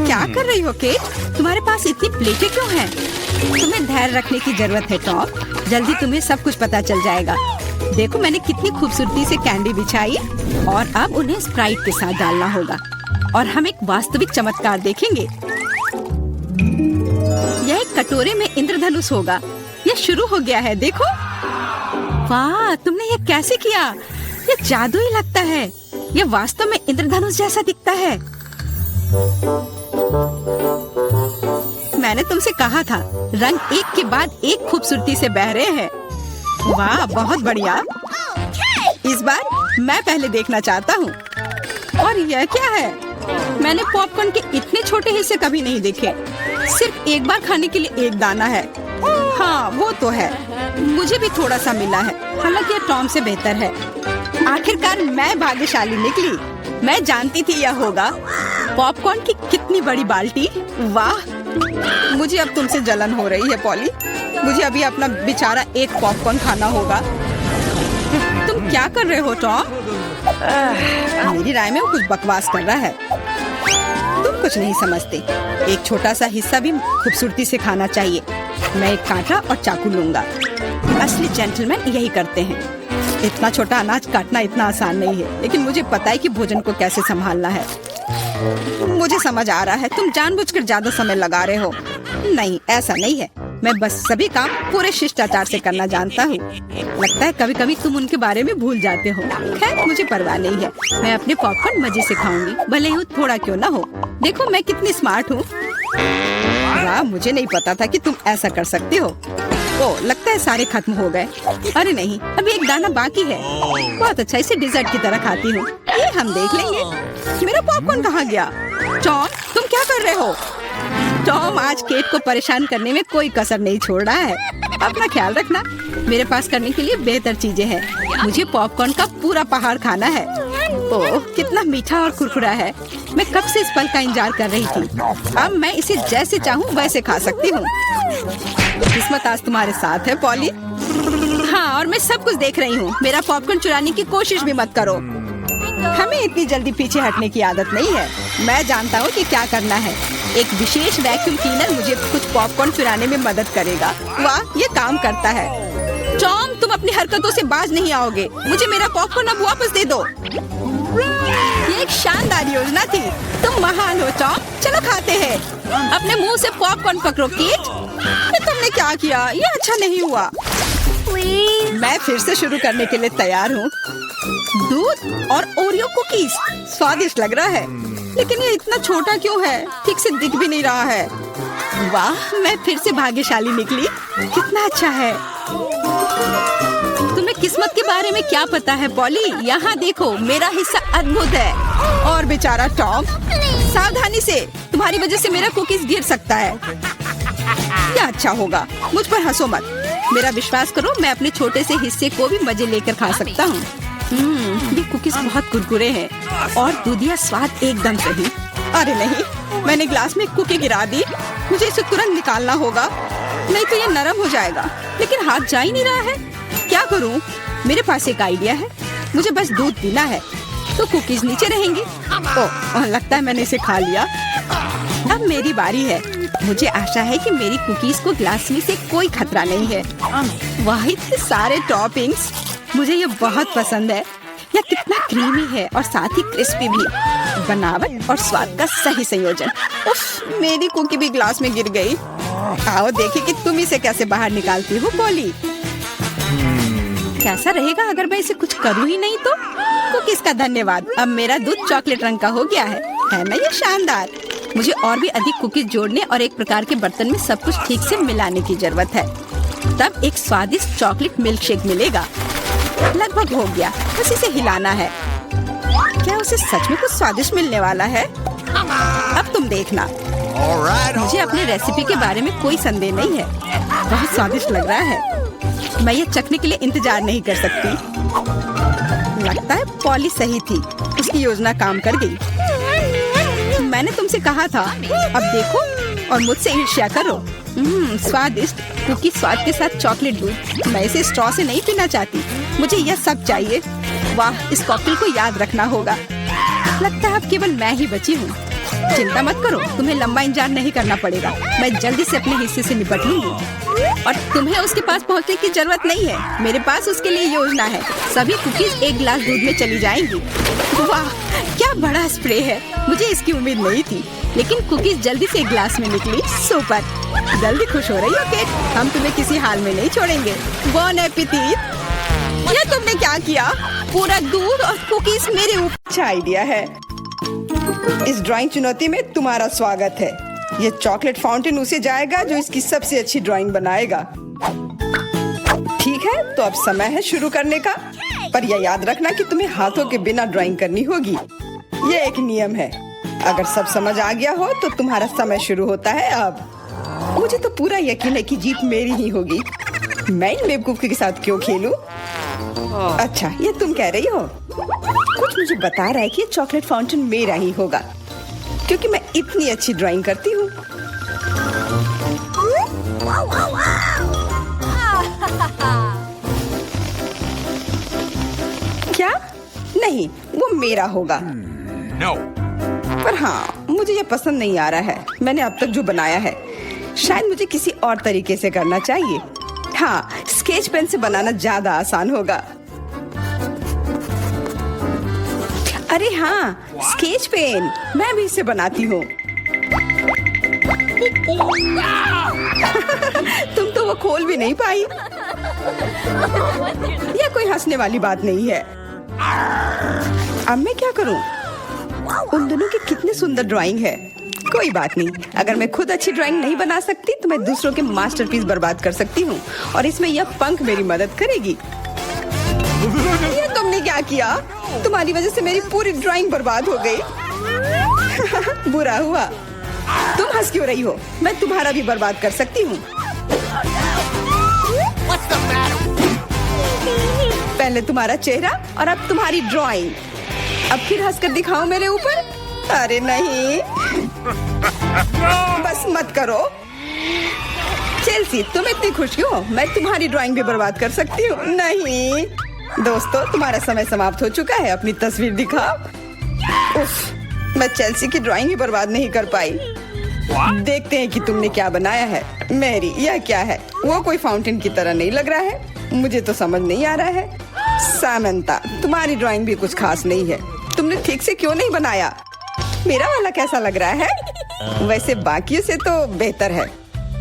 क्या कर रही हो केट? तुम्हारे पास इतनी प्लेटें क्यों हैं? तुम्हें धैर्य रखने की जरूरत है टॉम। जल्दी तुम्हें सब कुछ पता चल जाएगा। देखो मैंने कितनी खूबसूरती से कैंडी बिछाई। और अब उन्हें स्प्राइट के साथ डालना होगा और हम एक वास्तविक चमत्कार देखेंगे। यह एक कटोरे में इंद्रधनुष होगा। यह शुरू हो गया है। देखो, वाह, तुमने ये कैसे किया? ये जादू ही लगता है। यह वास्तव में इंद्रधनुष जैसा दिखता है। मैंने तुमसे कहा था, रंग एक के बाद एक खूबसूरती से बह रहे हैं। वाह, बहुत बढ़िया। इस बार मैं पहले देखना चाहता हूँ। और यह क्या है? मैंने पॉपकॉर्न के इतने छोटे हिस्से कभी नहीं देखे। सिर्फ एक बार खाने के लिए एक दाना है। हाँ, वो तो है। मुझे भी थोड़ा सा मिला है, हालांकि यह टॉम से बेहतर है। आखिरकार मैं भाग्यशाली निकली। मैं जानती थी यह होगा। पॉपकॉर्न की कितनी बड़ी बाल्टी। वाह, मुझे अब तुमसे जलन हो रही है पॉली। मुझे अभी अपना बेचारा एक पॉपकॉर्न खाना होगा। तुम क्या कर रहे हो टॉम? मेरी राय में वो कुछ बकवास कर रहा है। तुम कुछ नहीं समझते। एक छोटा सा हिस्सा भी खूबसूरती से खाना चाहिए। मैं एक कांटा और चाकू लूंगा। असली जेंटलमैन यही करते हैं। इतना छोटा अनाज काटना इतना आसान नहीं है, लेकिन मुझे पता है कि भोजन को कैसे संभालना है। मुझे समझ आ रहा है, तुम जानबूझकर ज्यादा समय लगा रहे हो। नहीं, ऐसा नहीं है। मैं बस सभी काम पूरे शिष्टाचार से करना जानता हूँ। लगता है कभी कभी तुम उनके बारे में भूल जाते हो। खैर, मुझे परवाह नहीं है। मैं अपने पॉपकॉर्न मजे से खाऊंगी, भले ही थोड़ा क्यों ना हो। देखो मैं कितनी स्मार्ट हूँ। वाह, मुझे नहीं पता था कि तुम ऐसा कर सकते हो। ओह, लगता है सारे खत्म हो गए। अरे नहीं, अभी एक दाना बाकी है। बहुत अच्छा, इसे डिजर्ट की तरह खाती हूँ। ये हम देख लेंगे। मेरा पॉपकॉर्न कहाँ गया? टॉम, तुम क्या कर रहे हो? टॉम आज केट को परेशान करने में कोई कसर नहीं छोड़ रहा है। अपना ख्याल रखना। मेरे पास करने के लिए बेहतर चीजें हैं। मुझे पॉपकॉर्न का पूरा पहाड़ खाना है। ओह, कितना मीठा और कुरकुरा है। मैं कब से इस पल का इंतजार कर रही थी। अब मैं इसे जैसे चाहूँ वैसे खा सकती हूँ। किस्मत आज तुम्हारे साथ है पॉली। हाँ, और मैं सब कुछ देख रही हूँ। मेरा पॉपकॉर्न चुराने की कोशिश भी मत करो। हमें इतनी जल्दी पीछे हटने की आदत नहीं है। मैं जानता हूँ कि क्या करना है। एक विशेष वैक्यूम क्लीनर मुझे कुछ पॉपकॉर्न चुराने में मदद करेगा। वाह, ये काम करता है। टॉम, तुम अपनी हरकतों से बाज नहीं आओगे। मुझे मेरा पॉपकॉर्न अब वापस दे दो। ये एक शानदार योजना थी। तुम महान हो टॉम। चलो खाते हैं। अपने मुंह से पॉपकॉर्न पकड़ो कीट। तुमने क्या किया? ये अच्छा नहीं हुआ। मैं फिर से शुरू करने के लिए तैयार हूँ। दूध और ओरियो कुकीज स्वादिष्ट लग रहा है, लेकिन ये इतना छोटा क्यों है? ठीक से दिख भी नहीं रहा है। वाह, मैं फिर से भाग्यशाली निकली। कितना अच्छा है। तुम्हें किस्मत के बारे में क्या पता है पॉली? यहाँ देखो, मेरा हिस्सा अद्भुत है। और बेचारा टॉम, सावधानी से, तुम्हारी वजह से मेरा कुकीज गिर सकता है। यह अच्छा होगा। मुझ पर हंसो मत। मेरा विश्वास करो, मैं अपने छोटे से हिस्से को भी मजे लेकर खा सकता हूँ। ये कुकीज बहुत कुरकुरे हैं और दूधिया स्वाद एकदम सही। अरे नहीं, मैंने ग्लास में कुकी गिरा दी। मुझे इसे तुरंत निकालना होगा, नहीं तो ये नरम हो जाएगा। लेकिन हाथ जा ही नहीं रहा है। क्या करूं? मेरे पास एक आइडिया है। मुझे बस दूध पीना है, तो कुकीज नीचे रहेंगी। ओह, लगता है मैंने इसे खा लिया। अब मेरी बारी है। मुझे आशा है कि मेरी कुकीज को ग्लास में से कोई खतरा नहीं है। वाह, इतने सारे टॉपिंग्स। मुझे ये बहुत पसंद है। यह कितना क्रीमी है और साथ ही क्रिस्पी भी। बनावट और स्वाद का सही संयोजन। उफ, मेरी कुकी भी ग्लास में गिर गई। आओ देखें कि तुम इसे कैसे बाहर निकालती हो पॉली। कैसा रहेगा अगर मैं इसे कुछ करूँ ही नहीं तो? कुकीज का धन्यवाद। अब मेरा दूध चॉकलेट रंग का हो गया है ना? ये शानदार। मुझे और भी अधिक कुकीज जोड़ने और एक प्रकार के बर्तन में सब कुछ ठीक से मिलाने की जरूरत है। तब एक स्वादिष्ट चॉकलेट मिल्क शेक मिलेगा। लगभग हो गया, बस इसे हिलाना है। क्या उसे सच में कुछ स्वादिष्ट मिलने वाला है? अब तुम देखना। मुझे अपने रेसिपी के बारे में कोई संदेह नहीं है। बहुत स्वादिष्ट लग रहा है। मैं ये चखने के लिए इंतजार नहीं कर सकती। लगता है पॉली सही थी। उसकी योजना काम कर गई। मैंने तुमसे कहा था। अब देखो और मुझसे ईर्ष्या करो। स्वादिष्ट कुकी स्वाद के साथ चॉकलेट दूध। मैं इसे स्ट्रॉ से नहीं पीना चाहती। मुझे यह सब चाहिए। वाह, इस कॉकटेल को याद रखना होगा। लगता है अब केवल मैं ही बची हूँ। चिंता मत करो, तुम्हें लंबा इंतजार नहीं करना पड़ेगा। मैं जल्दी से अपने हिस्से से निपट लूंगी और तुम्हें उसके पास पहुँचने की जरूरत नहीं है। मेरे पास उसके लिए योजना है। सभी कुकीज एक गिलास दूध में चली जाएंगी। वाह, क्या बड़ा स्प्रे है। मुझे इसकी उम्मीद नहीं थी, लेकिन कुकीज जल्दी से एक गिलास में निकली। सुपर। जल्दी खुश हो रही हो केट? हम तुम्हें किसी हाल में नहीं छोड़ेंगे। बॉन एपेटिट। ये तुमने क्या किया? पूरा दूध और कुकीज मेरे ऊपर। अच्छा आइडिया है। इस ड्राइंग चुनौती में तुम्हारा स्वागत है। ये चॉकलेट फाउंटेन उसे जाएगा जो इसकी सबसे अच्छी ड्राइंग बनाएगा। ठीक है, तो अब समय है शुरू करने का। पर यह याद रखना कि तुम्हें हाथों के बिना ड्राइंग करनी होगी। ये एक नियम है। अगर सब समझ आ गया हो तो तुम्हारा समय शुरू होता है अब। मुझे तो पूरा यकीन है कि जीत मेरी ही होगी। मैं इन बेवकूफ के साथ क्यों खेलूं? अच्छा, ये तुम कह रही हो? कुछ मुझे बता रहा है कि ये चॉकलेट फाउंटेन मेरा ही होगा, क्योंकि मैं इतनी अच्छी ड्राइंग करती हूँ। क्या? नहीं, वो मेरा होगा। No. पर हाँ, मुझे ये पसंद नहीं आ रहा है। मैंने अब तक जो बनाया है, शायद मुझे किसी और तरीके से करना चाहिए। हाँ, स्केच पेन से बनाना ज्यादा आसान होगा। अरे हाँ, स्केच पेन। मैं भी इसे बनाती हूँ। तुम तो वो खोल भी नहीं पाई। यह कोई हंसने वाली बात नहीं है। अब मैं क्या करूँ? उन दोनों की कितनी सुंदर ड्राइंग है। कोई बात नहीं, अगर मैं खुद अच्छी ड्राइंग नहीं बना सकती तो मैं दूसरों के मास्टरपीस बर्बाद कर सकती हूँ, और इसमें यह पंख मेरी मदद करेगी। ये तुमने क्या किया? तुम्हारी वजह से मेरी पूरी ड्राइंग बर्बाद हो गई। बुरा हुआ। तुम हंस क्यों रही हो? मैं तुम्हारा भी बर्बाद कर सकती हूँ। पहले तुम्हारा चेहरा और अब तुम्हारी ड्राइंग। अब फिर हंसकर दिखाओ मेरे ऊपर। अरे नहीं, बस मत करो। चेल्सी, तुम इतनी खुश हो, मैं तुम्हारी ड्राइंग भी बर्बाद कर सकती हूँ। नहीं दोस्तों, तुम्हारा समय समाप्त हो चुका है, अपनी तस्वीर दिखाओ। उफ, मैं चेल्सी की ड्राइंग ही बर्बाद नहीं कर पाई। देखते हैं कि तुमने क्या बनाया है। मैरी, यह क्या है? वो कोई फाउंटेन की तरह नहीं लग रहा है। मुझे तो समझ नहीं आ रहा है। सामंता, तुम्हारी ड्राइंग भी कुछ खास नहीं है। तुमने ठीक से क्यों नहीं बनाया? मेरा वाला कैसा लग रहा है? वैसे बाकियों से तो बेहतर है,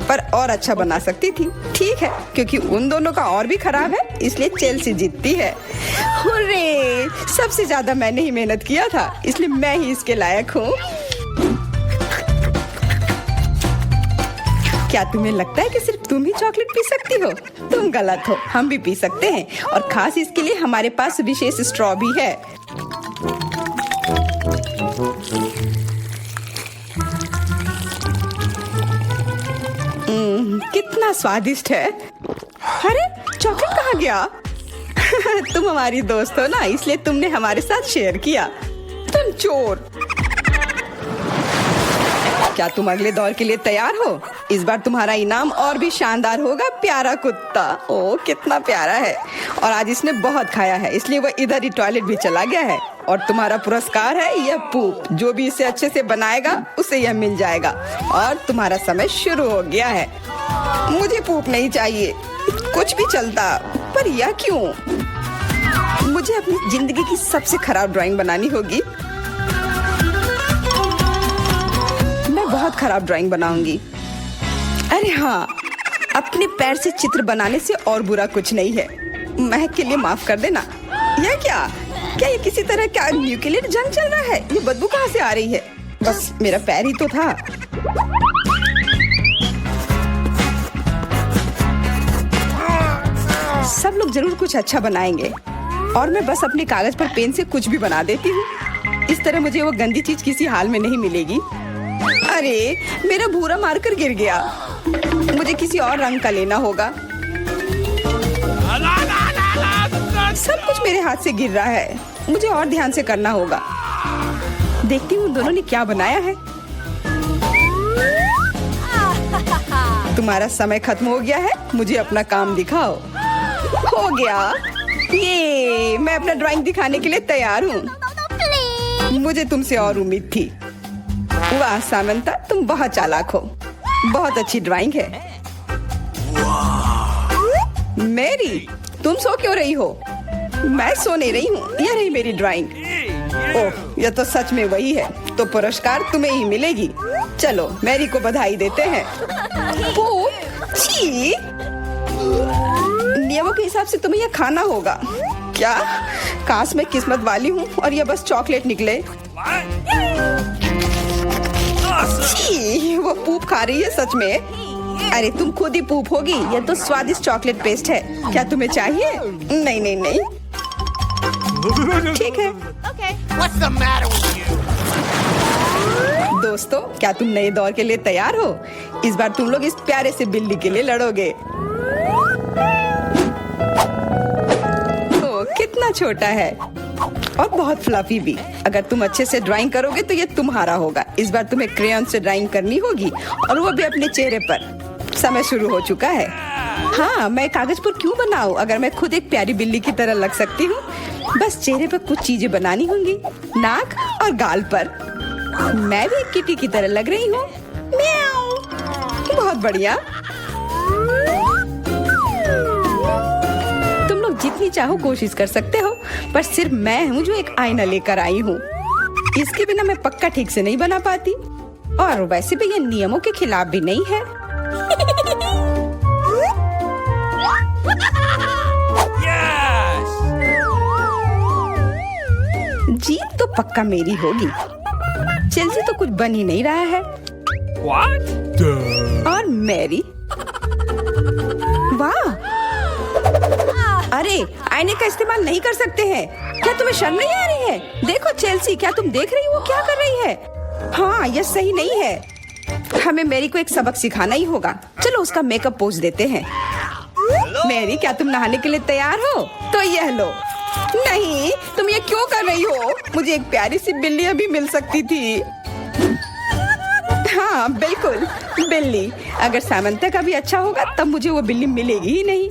पर और अच्छा बना सकती थी। ठीक है, क्योंकि उन दोनों का और भी खराब है, इसलिए चेल्सी जीतती है। हुर्रे! सबसे ज्यादा मैंने ही मेहनत किया था, इसलिए मैं ही इसके लायक हूँ। क्या तुम्हें लगता है कि सिर्फ तुम ही चॉकलेट पी सकती हो? तुम गलत हो, हम भी पी सकते हैं, और खास इसके लिए हमारे पास विशेष स्ट्रॉ भी है। कितना स्वादिष्ट है। अरे चॉकलेट कहाँ गया? तुम हमारी दोस्त हो ना, इसलिए तुमने हमारे साथ शेयर किया। तुम चोर। क्या तुम अगले दौर के लिए तैयार हो? इस बार तुम्हारा इनाम और भी शानदार होगा, प्यारा कुत्ता। ओ कितना प्यारा है, और आज इसने बहुत खाया है, इसलिए वह इधर ही टॉयलेट भी चला गया है। और तुम्हारा पुरस्कार है यह पूप। जो भी इसे अच्छे से बनाएगा उसे यह मिल जाएगा। और तुम्हारा समय शुरू हो गया है। मुझे पूप नहीं चाहिए, कुछ भी चलता, पर यह क्यों? मुझे अपनी जिंदगी की सबसे खराब ड्राइंग बनानी होगी। मैं बहुत खराब ड्राइंग बनाऊंगी। अरे हाँ, अपने पैर से चित्र बनाने से और बुरा कुछ नहीं है। महक के लिए माफ कर देना। यह क्या ये किसी तरह का न्यूक्लियर जंग चल रहा है? ये बदबू कहाँ से आ रही है? बस मेरा पैर ही तो था। सब लोग जरूर कुछ अच्छा बनाएंगे, और मैं बस अपने कागज पर पेन से कुछ भी बना देती हूँ। इस तरह मुझे वो गंदी चीज किसी हाल में नहीं मिलेगी। अरे मेरा भूरा मार्कर गिर गया, मुझे किसी और रंग का लेना होगा। सब कुछ मेरे हाथ से गिर रहा है, मुझे और ध्यान से करना होगा। देखती हूँ दोनों ने क्या बनाया है। तुम्हारा समय खत्म हो गया है, मुझे अपना काम दिखाओ। हो गया, ये मैं अपना ड्राइंग दिखाने के लिए तैयार हूँ। मुझे तुमसे और उम्मीद थी। वाह सामंता, तुम बहुत चालाक हो। बहुत अच्छी ड्राइंग है। मैरी, तुम सो क्यों रही हो? मैं सो नहीं रही हूँ, यह रही मेरी ड्राइंग। ओह, यह तो सच में वही है, तो पुरस्कार तुम्हें ही मिलेगी। चलो मैरी को बधाई देते हैं। छी! नियमों के हिसाब से तुम्हें यह खाना होगा। क्या? काश मैं किस्मत वाली हूँ और यह बस चॉकलेट निकले। छी, वो पूप खा रही है सच में। अरे तुम खुद ही पूप होगी, यह तो स्वादिष्ट चॉकलेट पेस्ट है। क्या तुम्हें चाहिए? नहीं नहीं नहीं, ठीक है। What's the matter with you? दोस्तों, क्या तुम नए दौर के लिए तैयार हो? इस बार तुम लोग इस प्यारे से बिल्ली के लिए लड़ोगे। ओ, कितना छोटा है और बहुत फ्लफी भी। अगर तुम अच्छे से ड्राइंग करोगे तो ये तुम्हारा होगा। इस बार तुम्हें क्रेयॉन से ड्राइंग करनी होगी, और वो भी अपने चेहरे पर। समय शुरू हो चुका है। हाँ, मैं कागज पर क्यों बनाऊं अगर मैं खुद एक प्यारी बिल्ली की तरह लग सकती हूँ। बस चेहरे पर कुछ चीजें बनानी होंगी, नाक और गाल पर। मैं भी एक किटी की तरह लग रही हूँ। म्याऊ। बहुत बढ़िया। तुम लोग जितनी चाहो कोशिश कर सकते हो, पर सिर्फ मैं हूँ जो एक आईना लेकर आई हूँ। इसके बिना मैं पक्का ठीक से नहीं बना पाती, और वैसे भी ये नियमों के खिलाफ भी नहीं है। जीत तो पक्का मेरी होगी। चेल्सी तो कुछ बन ही नहीं रहा है। What? और मैरी, वाह! अरे आईने का इस्तेमाल नहीं कर सकते हैं। क्या तुम्हें शर्म नहीं आ रही है? देखो चेल्सी, क्या तुम देख रही हो वो क्या कर रही है? हाँ, यह सही नहीं है। हमें मैरी को एक सबक सिखाना ही होगा। चलो उसका मेकअप पोज देते हैं। मैरी, क्या तुम नहाने के लिए तैयार हो? तो यह लो। नहीं, तुम ये क्यों कर रही हो? मुझे एक प्यारी सी बिल्ली अभी मिल सकती थी। हाँ बिल्कुल, बिल्ली। अगर सामंता का भी अच्छा होगा तब मुझे वो बिल्ली मिलेगी ही नहीं।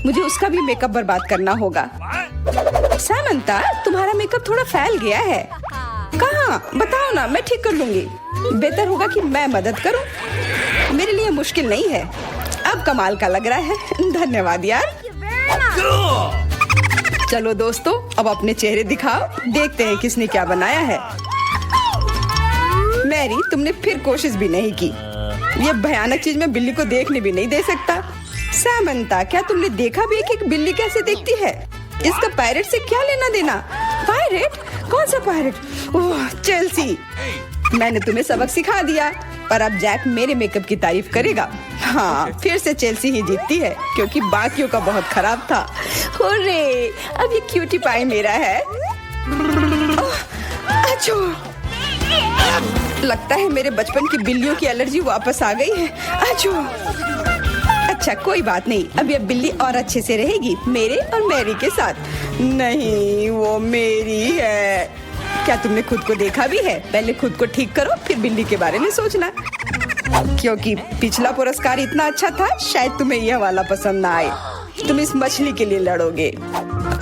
मुझे उसका भी मेकअप बर्बाद करना होगा। सामंता, तुम्हारा मेकअप थोड़ा फैल गया है। कहाँ? बताओ ना, मैं ठीक कर लूंगी। बेहतर होगा कि मैं मदद करूं। मेरे लिए मुश्किल नहीं है। अब कमाल का लग रहा है। धन्यवाद यार। चलो दोस्तों, अब अपने चेहरे दिखाओ। देखते हैं किसने क्या बनाया है। मैरी, तुमने फिर कोशिश भी नहीं की। ये भयानक चीज मैं बिल्ली को देखने भी नहीं दे सकता। सामंता, क्या तुमने देखा भी कि एक बिल्ली कैसे दिखती है? इसका पायरेट से क्या लेना देना? पायरेट? कौन सा पायरेट? ओह चेल्सी, मैंने तुम्हें सबक सिखा दिया, पर अब जैक मेरे मेकअप की तारीफ करेगा। हाँ, फिर से चेल्सी ही जीतती है क्योंकि बाकियों का बहुत खराब था। हुर्रे, अब ये क्यूटी पाई मेरा है। अच्छो, लगता है मेरे बचपन की बिल्लियों की एलर्जी वापस आ गई है। अच्छो, अच्छा कोई बात नहीं, अब ये बिल्ली और अच्छे से रहेगी मेरे और मैरी के साथ। नहीं, वो मेरी है। क्या तुमने खुद को देखा भी है? पहले खुद को ठीक करो, फिर बिल्ली के बारे में सोचना। क्योंकि पिछला पुरस्कार इतना अच्छा था, शायद तुम्हें यह वाला पसंद ना आए। तुम इस मछली के लिए लड़ोगे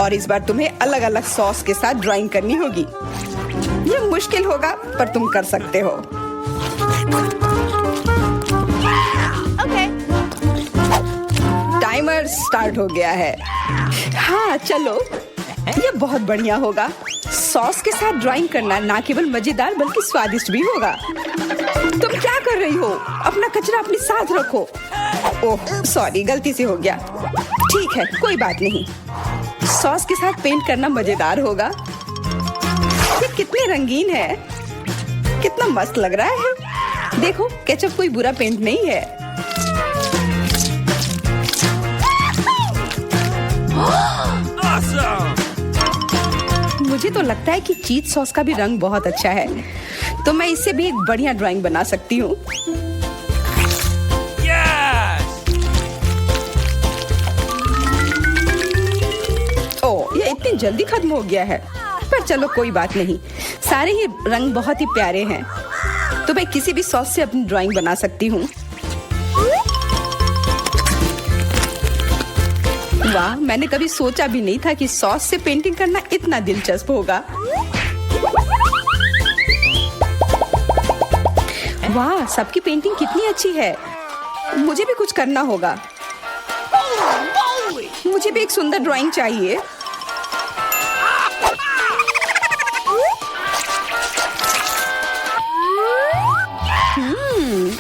और इस बार तुम्हें अलग अलग सॉस के साथ ड्राइंग करनी होगी। ये मुश्किल होगा, पर तुम कर सकते हो। टाइमर स्टार्ट हो गया है। हाँ चलो, ये बहुत बढ़िया होगा। सॉस के साथ ड्राइंग करना ना केवल मजेदार बल्कि स्वादिष्ट भी होगा। तुम क्या कर रही हो? अपना कचरा अपने साथ रखो। ओह सॉरी, गलती से हो गया। ठीक है, कोई बात नहीं। सॉस के साथ पेंट करना मजेदार होगा। ये कितने रंगीन है, कितना मस्त लग रहा है। देखो, केचप कोई बुरा पेंट नहीं है। मुझे तो लगता है कि चीज सॉस का भी रंग बहुत अच्छा है, तो मैं इससे भी एक बढ़िया ड्राइंग बना सकती हूँ। ओह, ये इतनी जल्दी खत्म हो गया है, पर चलो कोई बात नहीं। सारे ही रंग बहुत ही प्यारे हैं, तो मैं किसी भी सॉस से अपनी ड्राइंग बना सकती हूँ। वाह, मैंने कभी सोचा भी नहीं था कि सॉस से पेंटिंग करना इतना दिलचस्प होगा। वाह, सबकी पेंटिंग कितनी अच्छी है। मुझे भी कुछ करना होगा। मुझे भी एक सुंदर ड्राइंग चाहिए।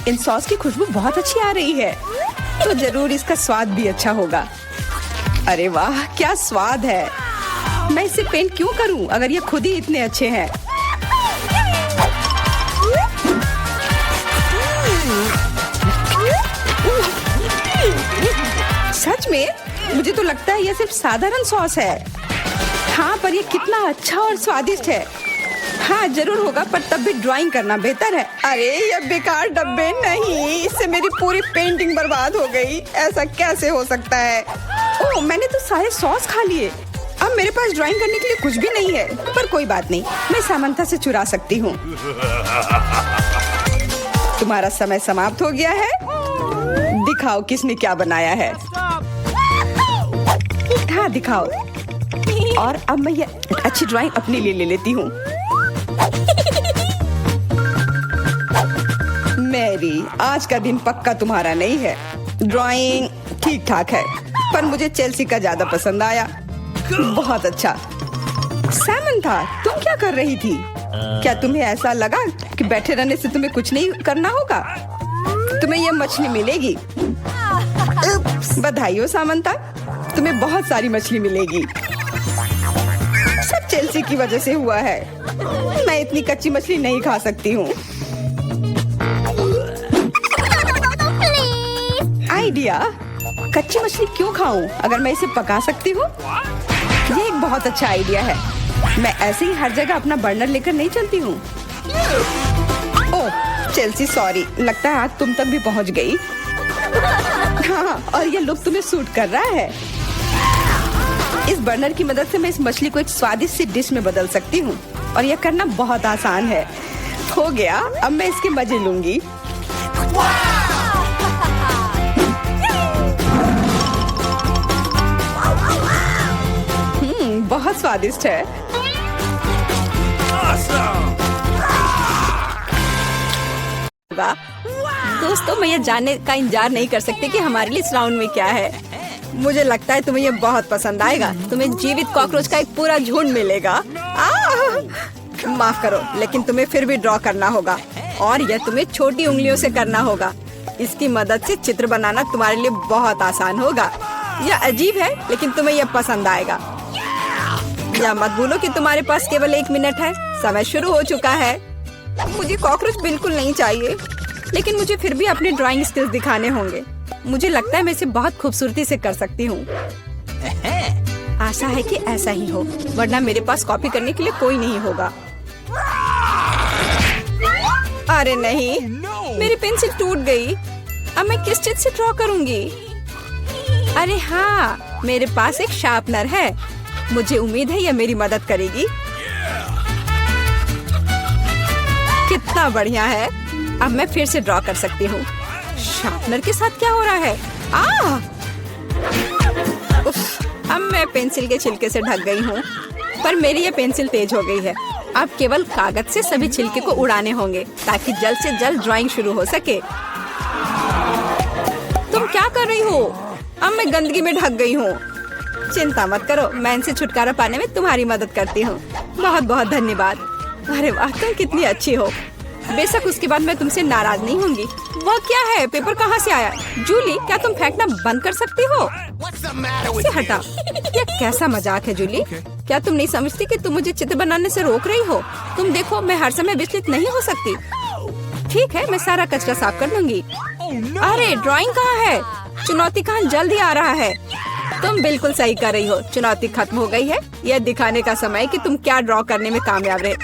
इन सॉस की खुशबू बहुत अच्छी आ रही है, तो जरूर इसका स्वाद भी अच्छा होगा। अरे वाह, क्या स्वाद है। मैं इसे पेंट क्यों करूं अगर ये खुद ही इतने अच्छे हैं। सच में? मुझे तो लगता है ये सिर्फ साधारण सॉस है। हाँ, पर ये कितना अच्छा और स्वादिष्ट है। हाँ जरूर होगा, पर तब भी ड्राइंग करना बेहतर है। अरे ये बेकार डब्बे, नहीं, इससे मेरी पूरी पेंटिंग बर्बाद हो गई। ऐसा कैसे हो सकता है? ओह, मैंने तो सारे सॉस खा लिए। अब मेरे पास ड्राइंग करने के लिए कुछ भी नहीं है, पर कोई बात नहीं, मैं सामंता से चुरा सकती हूँ। तुम्हारा समय समाप्त हो गया है। दिखाओ किसने क्या बनाया है। हाँ दिखाओ। और अब मैं ये अच्छी ड्राइंग अपने लिए ले लेती हूँ। मैरी, आज का दिन पक्का तुम्हारा नहीं है। ड्राइंग ठीक ठाक है, पर मुझे चेल्सी का ज्यादा पसंद आया। बहुत अच्छा। सामंथा, तुम क्या कर रही थी? क्या तुम्हें ऐसा लगा कि बैठे रहने से तुम्हें कुछ नहीं करना होगा? तुम्हें ये मछली मिलेगी। बधाई हो सामंथा, तुम्हें बहुत सारी मछली मिलेगी। सब चेल्सी की वजह से हुआ है। मैं इतनी कच्ची मछली नहीं खा सकती हूँ। आइडिया, कच्ची मछली क्यों खाऊं अगर मैं इसे पका सकती हूँ? ये एक बहुत अच्छा आइडिया है। मैं ऐसे ही हर जगह अपना बर्नर लेकर नहीं चलती हूँ। ओह चेल्सी, सॉरी, लगता है आज तुम तक भी पहुँच गई। हाँ, और ये लुक तुम्हें सूट कर रहा है। इस बर्नर की मदद से मैं इस मछली को एक स्वादिष्ट सी डिश में बदल सकती हूँ और यह करना बहुत आसान है। हो गया, अब मैं इसके मजे लूंगी। बहुत स्वादिष्ट है। दोस्तों, मैं ये जानने का इंतजार नहीं कर सकती कि हमारे लिए इस राउंड में क्या है। मुझे लगता है तुम्हें ये बहुत पसंद आएगा। तुम्हें जीवित कॉकरोच का एक पूरा झुंड मिलेगा। माफ करो, लेकिन तुम्हें फिर भी ड्रॉ करना होगा और यह तुम्हें छोटी उंगलियों से करना होगा। इसकी मदद से चित्र बनाना तुम्हारे लिए बहुत आसान होगा। यह अजीब है, लेकिन तुम्हें यह पसंद आएगा। या मत भूलो कि तुम्हारे पास केवल 1 मिनट है। समय शुरू हो चुका है। मुझे कॉकरोच बिल्कुल नहीं चाहिए, लेकिन मुझे फिर भी अपने ड्राइंग स्किल्स दिखाने होंगे। मुझे लगता है मैं इसे बहुत खूबसूरती से कर सकती हूँ। आशा है कि ऐसा ही हो, वरना मेरे पास कॉपी करने के लिए कोई नहीं होगा। अरे नहीं, मेरी पेंसिल टूट गई। अब मैं किस चीज से ड्रॉ करूंगी? अरे हाँ, मेरे पास एक शार्पनर है। मुझे उम्मीद है यह मेरी मदद करेगी। कितना बढ़िया है। अब मैं फिर से ड्रॉ कर सकती हूँ। शार्पनर के साथ क्या हो रहा है? उफ, अब मैं पेंसिल के छिलके से ढक गई हूँ, पर मेरी ये पेंसिल तेज हो गई है। अब केवल कागज से सभी छिलके को उड़ाने होंगे ताकि जल्द से जल्द ड्राइंग शुरू हो सके। तुम क्या कर रही हो? अब मैं गंदगी में ढक गई हूँ। चिंता मत करो, मैं इनसे छुटकारा पाने में तुम्हारी मदद करती हूँ। बहुत बहुत धन्यवाद। अरे वाह, तुम कितनी अच्छी हो। बेशक उसके बाद मैं तुमसे नाराज नहीं होंगी। वह क्या है? पेपर कहाँ से आया? जूली, क्या तुम फेंकना बंद कर सकती हो? इसे हटा। यह कैसा मजाक है जूली? क्या तुम नहीं समझती कि तुम मुझे चित्र बनाने से रोक रही हो? तुम देखो, मैं हर समय विचलित नहीं हो सकती। ठीक है, मैं सारा कचरा साफ कर दूंगी। अरे ड्राइंग कहाँ है? चुनौती कहाँ जल्द ही आ रहा है। तुम बिल्कुल सही कर रही हो। चुनौती खत्म हो गई है। यह दिखाने का समय है कि तुम क्या ड्रॉ करने में कामयाब रहे।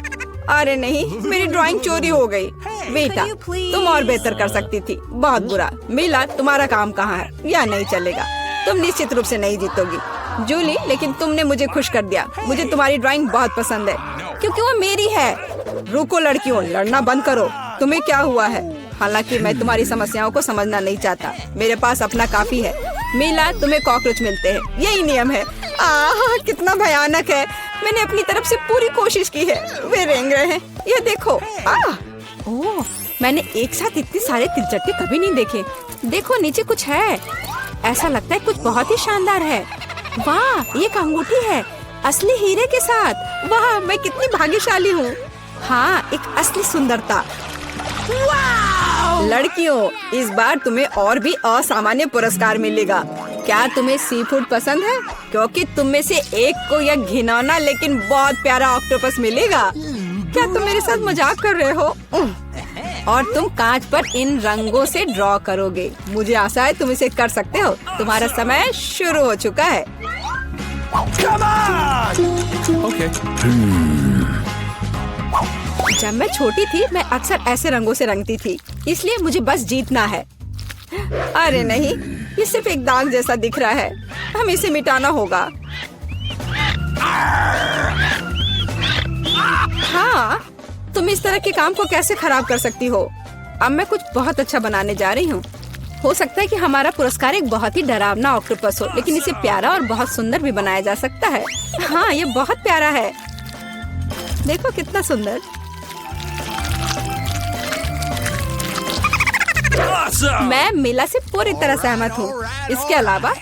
अरे नहीं, मेरी ड्राइंग चोरी हो गई। बेटा, तुम और बेहतर कर सकती थी। बहुत बुरा। मीला, तुम्हारा काम कहाँ है? यह नहीं चलेगा। तुम निश्चित रूप से नहीं जीतोगी। जूली, लेकिन तुमने मुझे खुश कर दिया। मुझे तुम्हारी ड्राइंग बहुत पसंद है, क्योंकि वो मेरी है। रुको लड़कियों, लड़ना बंद करो। तुम्हें क्या हुआ है? हालांकि मैं तुम्हारी समस्याओं को समझना नहीं चाहता। मेरे पास अपना काफी है। मीला, तुम्हें कॉकरोच मिलते हैं, यही नियम है। कितना भयानक है। मैंने अपनी तरफ से पूरी कोशिश की है। वे रेंग रहे हैं। ये देखो। ओह, मैंने एक साथ इतने सारे तिलचट्टे कभी नहीं देखे। देखो, नीचे कुछ है। ऐसा लगता है कुछ बहुत ही शानदार है। वाह, ये एक अंगूठी है, असली हीरे के साथ। वाह, मैं कितनी भाग्यशाली हूँ। हाँ, एक असली सुंदरता। लड़कियों, इस बार तुम्हें और भी असामान्य पुरस्कार मिलेगा। क्या तुम्हें सी फूड पसंद है? क्योंकि तुम में से एक को यह घिनौना लेकिन बहुत प्यारा ऑक्टोपस मिलेगा। क्या तुम मेरे साथ मजाक कर रहे हो? और तुम कांच पर इन रंगों से ड्रॉ करोगे। मुझे आशा है तुम इसे कर सकते हो। तुम्हारा समय शुरू हो चुका है। Okay. जब मैं छोटी थी, मैं अक्सर ऐसे रंगों से रंगती थी, इसलिए मुझे बस जीतना है। अरे नहीं, ये सिर्फ एक दाग जैसा दिख रहा है। हमें इसे मिटाना होगा। हाँ, तुम इस तरह के काम को कैसे खराब कर सकती हो? अब मैं कुछ बहुत अच्छा बनाने जा रही हूँ। हो सकता है कि हमारा पुरस्कार एक बहुत ही डरावना ऑक्टोपस हो, लेकिन इसे प्यारा और बहुत सुंदर भी बनाया जा सकता है। हाँ, ये बहुत प्यारा है। देखो कितना सुंदर। मैं मीला से पूरी तरह सहमत हूँ। इसके अलावा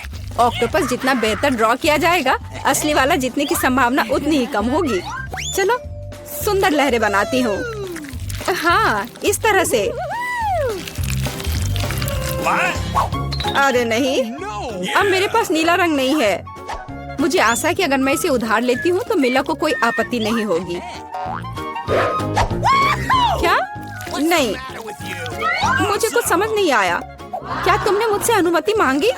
ऑक्टोपस जितना बेहतर ड्रॉ किया जाएगा, असली वाला जीतने की संभावना उतनी ही कम होगी। चलो सुंदर लहरें बनाती हूँ। हाँ, इस तरह से। अरे नहीं, अब मेरे पास नीला रंग नहीं है। मुझे आशा है कि अगर मैं इसे उधार लेती हूँ तो मीला को कोई आपत्ति नहीं होगी। क्या? नहीं, मुझे कुछ समझ नहीं आया। क्या तुमने मुझसे अनुमति मांगी?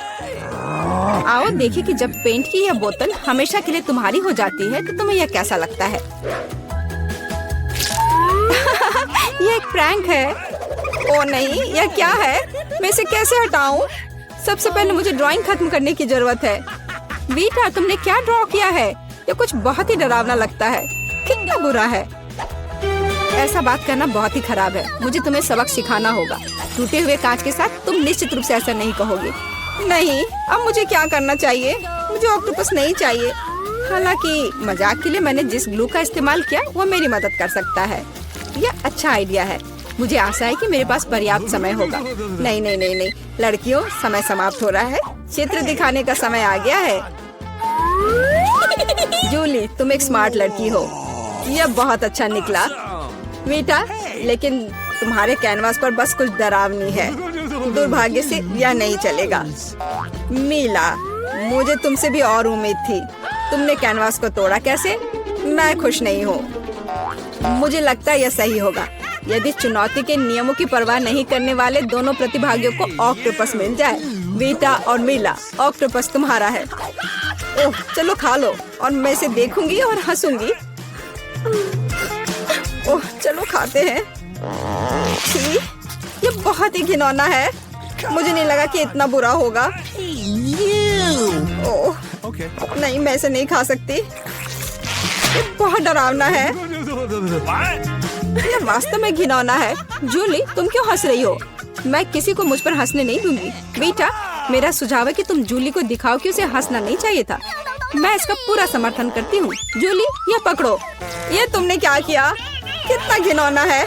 आओ देखें कि जब पेंट की यह बोतल हमेशा के लिए तुम्हारी हो जाती है तो तुम्हें यह कैसा लगता है। यह एक प्रैंक है। ओ नहीं, यह क्या है? मैं इसे कैसे हटाऊं? सबसे पहले मुझे ड्राइंग खत्म करने की जरूरत है। वीटा, तुमने क्या ड्रॉ किया है? ये कुछ बहुत ही डरावना लगता है। कितना बुरा है। ऐसा बात करना बहुत ही खराब है। मुझे तुम्हें सबक सिखाना होगा। टूटे हुए कांच के साथ तुम निश्चित रूप से ऐसा नहीं कहोगे। नहीं, अब मुझे क्या करना चाहिए? मुझे ऑक्टोपस नहीं चाहिए। हालांकि मजाक के लिए मैंने जिस ग्लू का इस्तेमाल किया वो मेरी मदद कर सकता है। यह अच्छा आइडिया है। मुझे आशा है कि मेरे पास पर्याप्त समय होगा। नहीं नहीं नहीं नहीं लड़कियों, समय समाप्त हो रहा है। चित्र दिखाने का समय आ गया है। जूली, तुम एक स्मार्ट लड़की हो। यह बहुत अच्छा निकला वीटा, लेकिन तुम्हारे कैनवास पर बस कुछ डरावनी है। दुर्भाग्य से यह नहीं चलेगा। मीला, मुझे तुमसे भी और उम्मीद थी। तुमने कैनवास को तोड़ा कैसे? मैं खुश नहीं हूँ। मुझे लगता है यह सही होगा यदि चुनौती के नियमों की परवाह नहीं करने वाले दोनों प्रतिभागियों को ऑक्टोपस मिल जाए। वीटा और मीला, ऑक्टोपस तुम्हारा है। ओह, चलो खा लो और मैं इसे देखूंगी और हंसूंगी। ओह, चलो खाते हैं। छी, ये बहुत ही घिनौना है। मुझे नहीं लगा कि इतना बुरा होगा। ओह, नहीं, मैं इसे नहीं खा सकती। ये बहुत डरावना है। ये वास्तव में घिनौना है। जूली, तुम क्यों हंस रही हो? मैं किसी को मुझ पर हंसने नहीं दूंगी। बेटा, मेरा सुझाव है कि तुम जूली को दिखाओ कि उसे हंसना नहीं चाहिए था। मैं इसका पूरा समर्थन करती हूँ। जूली, ये पकड़ो। ये तुमने क्या किया? कितना घिनौना है।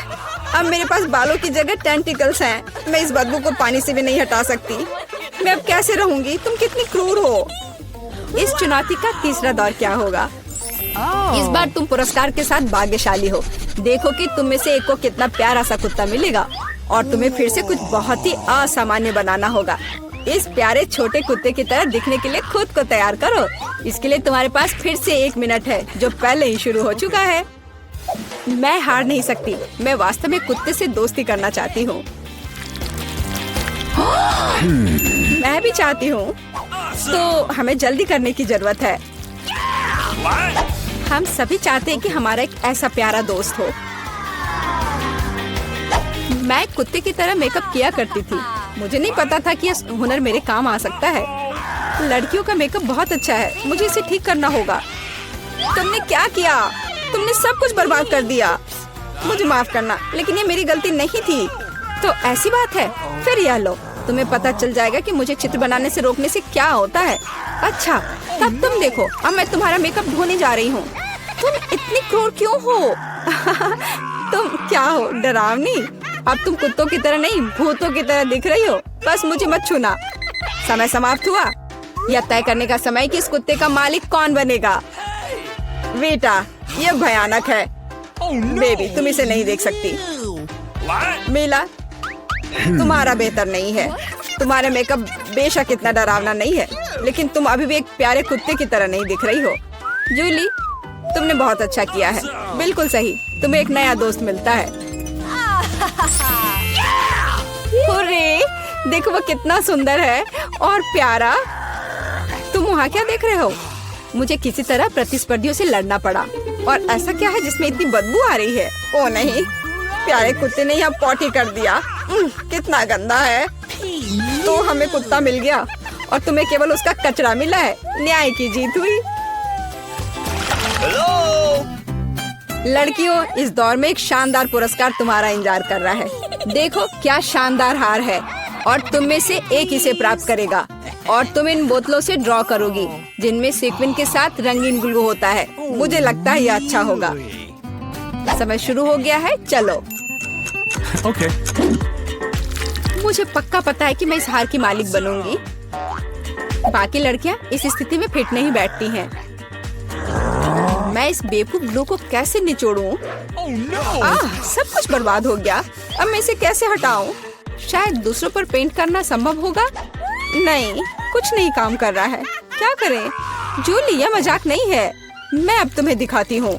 अब मेरे पास बालों की जगह टेंटिकल्स हैं। मैं इस बदबू को पानी से भी नहीं हटा सकती। मैं अब कैसे रहूंगी? तुम कितनी क्रूर हो। इस चुनौती का तीसरा दौर क्या होगा? इस बार तुम पुरस्कार के साथ भाग्यशाली हो। देखो कि तुम में से एक को कितना प्यारा सा कुत्ता मिलेगा और तुम्हें फिर से कुछ बहुत ही असामान्य बनाना होगा। इस प्यारे छोटे कुत्ते की तरह दिखने के लिए खुद को तैयार करो। इसके लिए तुम्हारे पास फिर से 1 मिनट है, जो पहले ही शुरू हो चुका है। मैं हार नहीं सकती। मैं वास्तव में कुत्ते से दोस्ती करना चाहती हूँ। मैं भी चाहती हूँ। तो हमें जल्दी करने की जरूरत है। हम सभी चाहते हैं कि हमारा एक ऐसा प्यारा दोस्त हो। मैं कुत्ते की तरह मेकअप किया करती थी। मुझे नहीं पता था कि यह हुनर मेरे काम आ सकता है। लड़कियों का मेकअप बहुत अच्छा है। मुझे इसे ठीक करना होगा। तुमने क्या किया? तुमने सब कुछ बर्बाद कर दिया। मुझे माफ करना, लेकिन ये मेरी गलती नहीं थी। तो ऐसी बात है? फिर यह लो, तुम्हें पता चल जाएगा कि मुझे चित्र बनाने से रोकने से क्या होता है। अच्छा, तब तुम देखो। अब मैं तुम्हारा मेकअप धोने जा रही हूँ। तुम इतनी क्रूर क्यों हो? तुम क्या हो, डरावनी? अब तुम कुत्तों की तरह नहीं, भूतों की तरह दिख रही हो। बस मुझे मत छूना। समय समाप्त हुआ। यह तय करने का समय कि इस कुत्ते का मालिक कौन बनेगा। बेटा, यह भयानक है। बेबी, तुम इसे नहीं देख सकती। मीला, तुम्हारा बेहतर नहीं है। तुम्हारे मेकअप बेशक इतना डरावना नहीं है, लेकिन तुम अभी भी एक प्यारे कुत्ते की तरह नहीं दिख रही हो। जूली, तुमने बहुत अच्छा किया है। बिल्कुल सही, तुम्हें एक नया दोस्त मिलता है। हुर्रे, देखो वो कितना सुंदर है और प्यारा। तुम वहाँ क्या देख रहे हो? मुझे किसी तरह प्रतिस्पर्धियों से लड़ना पड़ा। और ऐसा क्या है जिसमें इतनी बदबू आ रही है? ओ नहीं, प्यारे कुत्ते ने यहाँ पॉटी कर दिया। कितना गंदा है। तो हमें कुत्ता मिल गया और तुम्हें केवल उसका कचरा मिला है। न्याय की जीत हुई। लड़कियों, इस दौर में एक शानदार पुरस्कार तुम्हारा इंतजार कर रहा है। देखो क्या शानदार हार है और तुम में से एक इसे प्राप्त करेगा। और तुम इन बोतलों से ड्रॉ करोगी जिनमें सीक्वेंस के साथ रंगीन ग्लू होता है। मुझे लगता है यह अच्छा होगा। समय शुरू हो गया है, चलो। Okay. मुझे पक्का पता है कि मैं इस हार की मालिक बनूंगी। बाकी लड़कियां इस स्थिति में फिट नहीं बैठती हैं। मैं इस बेवकूफ ग्लू को कैसे निचोड़ूं? सब कुछ बर्बाद हो गया। अब मैं इसे कैसे हटाऊं? शायद दूसरों पर पेंट करना संभव होगा। नहीं, कुछ नहीं काम कर रहा है। क्या करें? जूली, यह मजाक नहीं है। मैं अब तुम्हें दिखाती हूँ।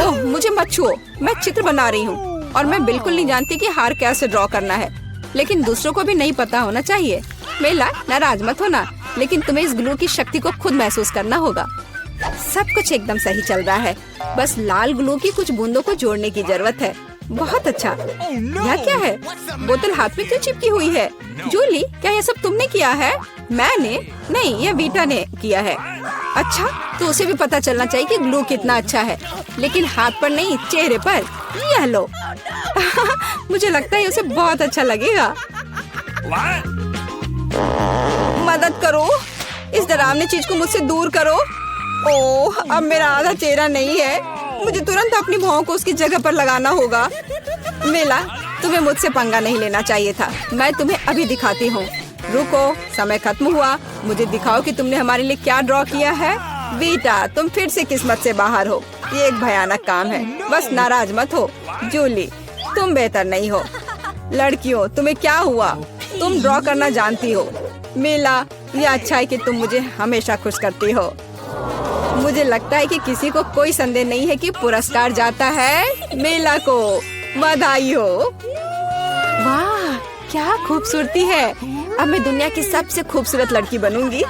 ओह, मुझे मत छुओ। मैं चित्र बना रही हूँ और मैं बिल्कुल नहीं जानती कि हार कैसे ड्रॉ करना है। लेकिन दूसरों को भी नहीं पता होना चाहिए। मेला, नाराज मत होना, लेकिन तुम्हें इस ग्लू की शक्ति को खुद महसूस करना होगा। सब कुछ एकदम सही चल रहा है। बस लाल ग्लू की कुछ बूंदों को जोड़ने की जरूरत है। बहुत अच्छा। यह क्या है? बोतल हाथ में क्यों चिपकी हुई है? जूली, क्या यह सब तुमने किया है? मैंने नहीं, ये वीटा ने किया है। अच्छा, तो उसे भी पता चलना चाहिए कि ग्लू कितना अच्छा है, लेकिन हाथ पर नहीं, चेहरे पर। यह लो। मुझे लगता है उसे बहुत अच्छा लगेगा। मदद करो, इस डरावनी चीज को मुझसे दूर करो। ओह, अब मेरा आधा चेहरा नहीं है। मुझे तुरंत अपनी भौं को उसकी जगह पर लगाना होगा। मेला, तुम्हें मुझसे पंगा नहीं लेना चाहिए था। मैं तुम्हें अभी दिखाती हूँ। रुको, समय खत्म हुआ। मुझे दिखाओ कि तुमने हमारे लिए क्या ड्रॉ किया है। बेटा, तुम फिर से किस्मत से बाहर हो। ये एक भयानक काम है। बस नाराज मत हो। जूली, तुम बेहतर नहीं हो। लड़कियों, तुम्हें क्या हुआ? तुम ड्रॉ करना जानती हो। मेला, ये अच्छा है कि तुम मुझे हमेशा खुश करती हो। मुझे लगता है कि किसी को कोई संदेह नहीं है कि पुरस्कार जाता है मेला को। बधाई हो। वाह, क्या खूबसूरती है। अब मैं दुनिया की सबसे खूबसूरत लड़की बनूंगी।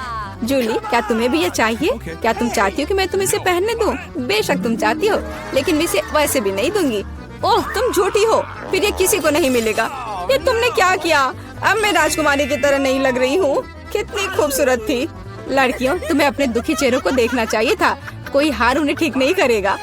जूली, क्या तुम्हें भी ये चाहिए? क्या तुम चाहती हो कि मैं तुम्हें इसे पहनने दूं? बेशक तुम चाहती हो, लेकिन मैं इसे वैसे भी नहीं दूंगी। ओह, तुम झूठी हो। फिर ये किसी को नहीं मिलेगा। ये तुमने क्या किया? अब मैं राजकुमारी की तरह नहीं लग रही हूँ। कितनी खूबसूरत थी। लड़कियों, तुम्हें अपने दुखी चेहरों को देखना चाहिए था। कोई हार उन्हें ठीक नहीं करेगा।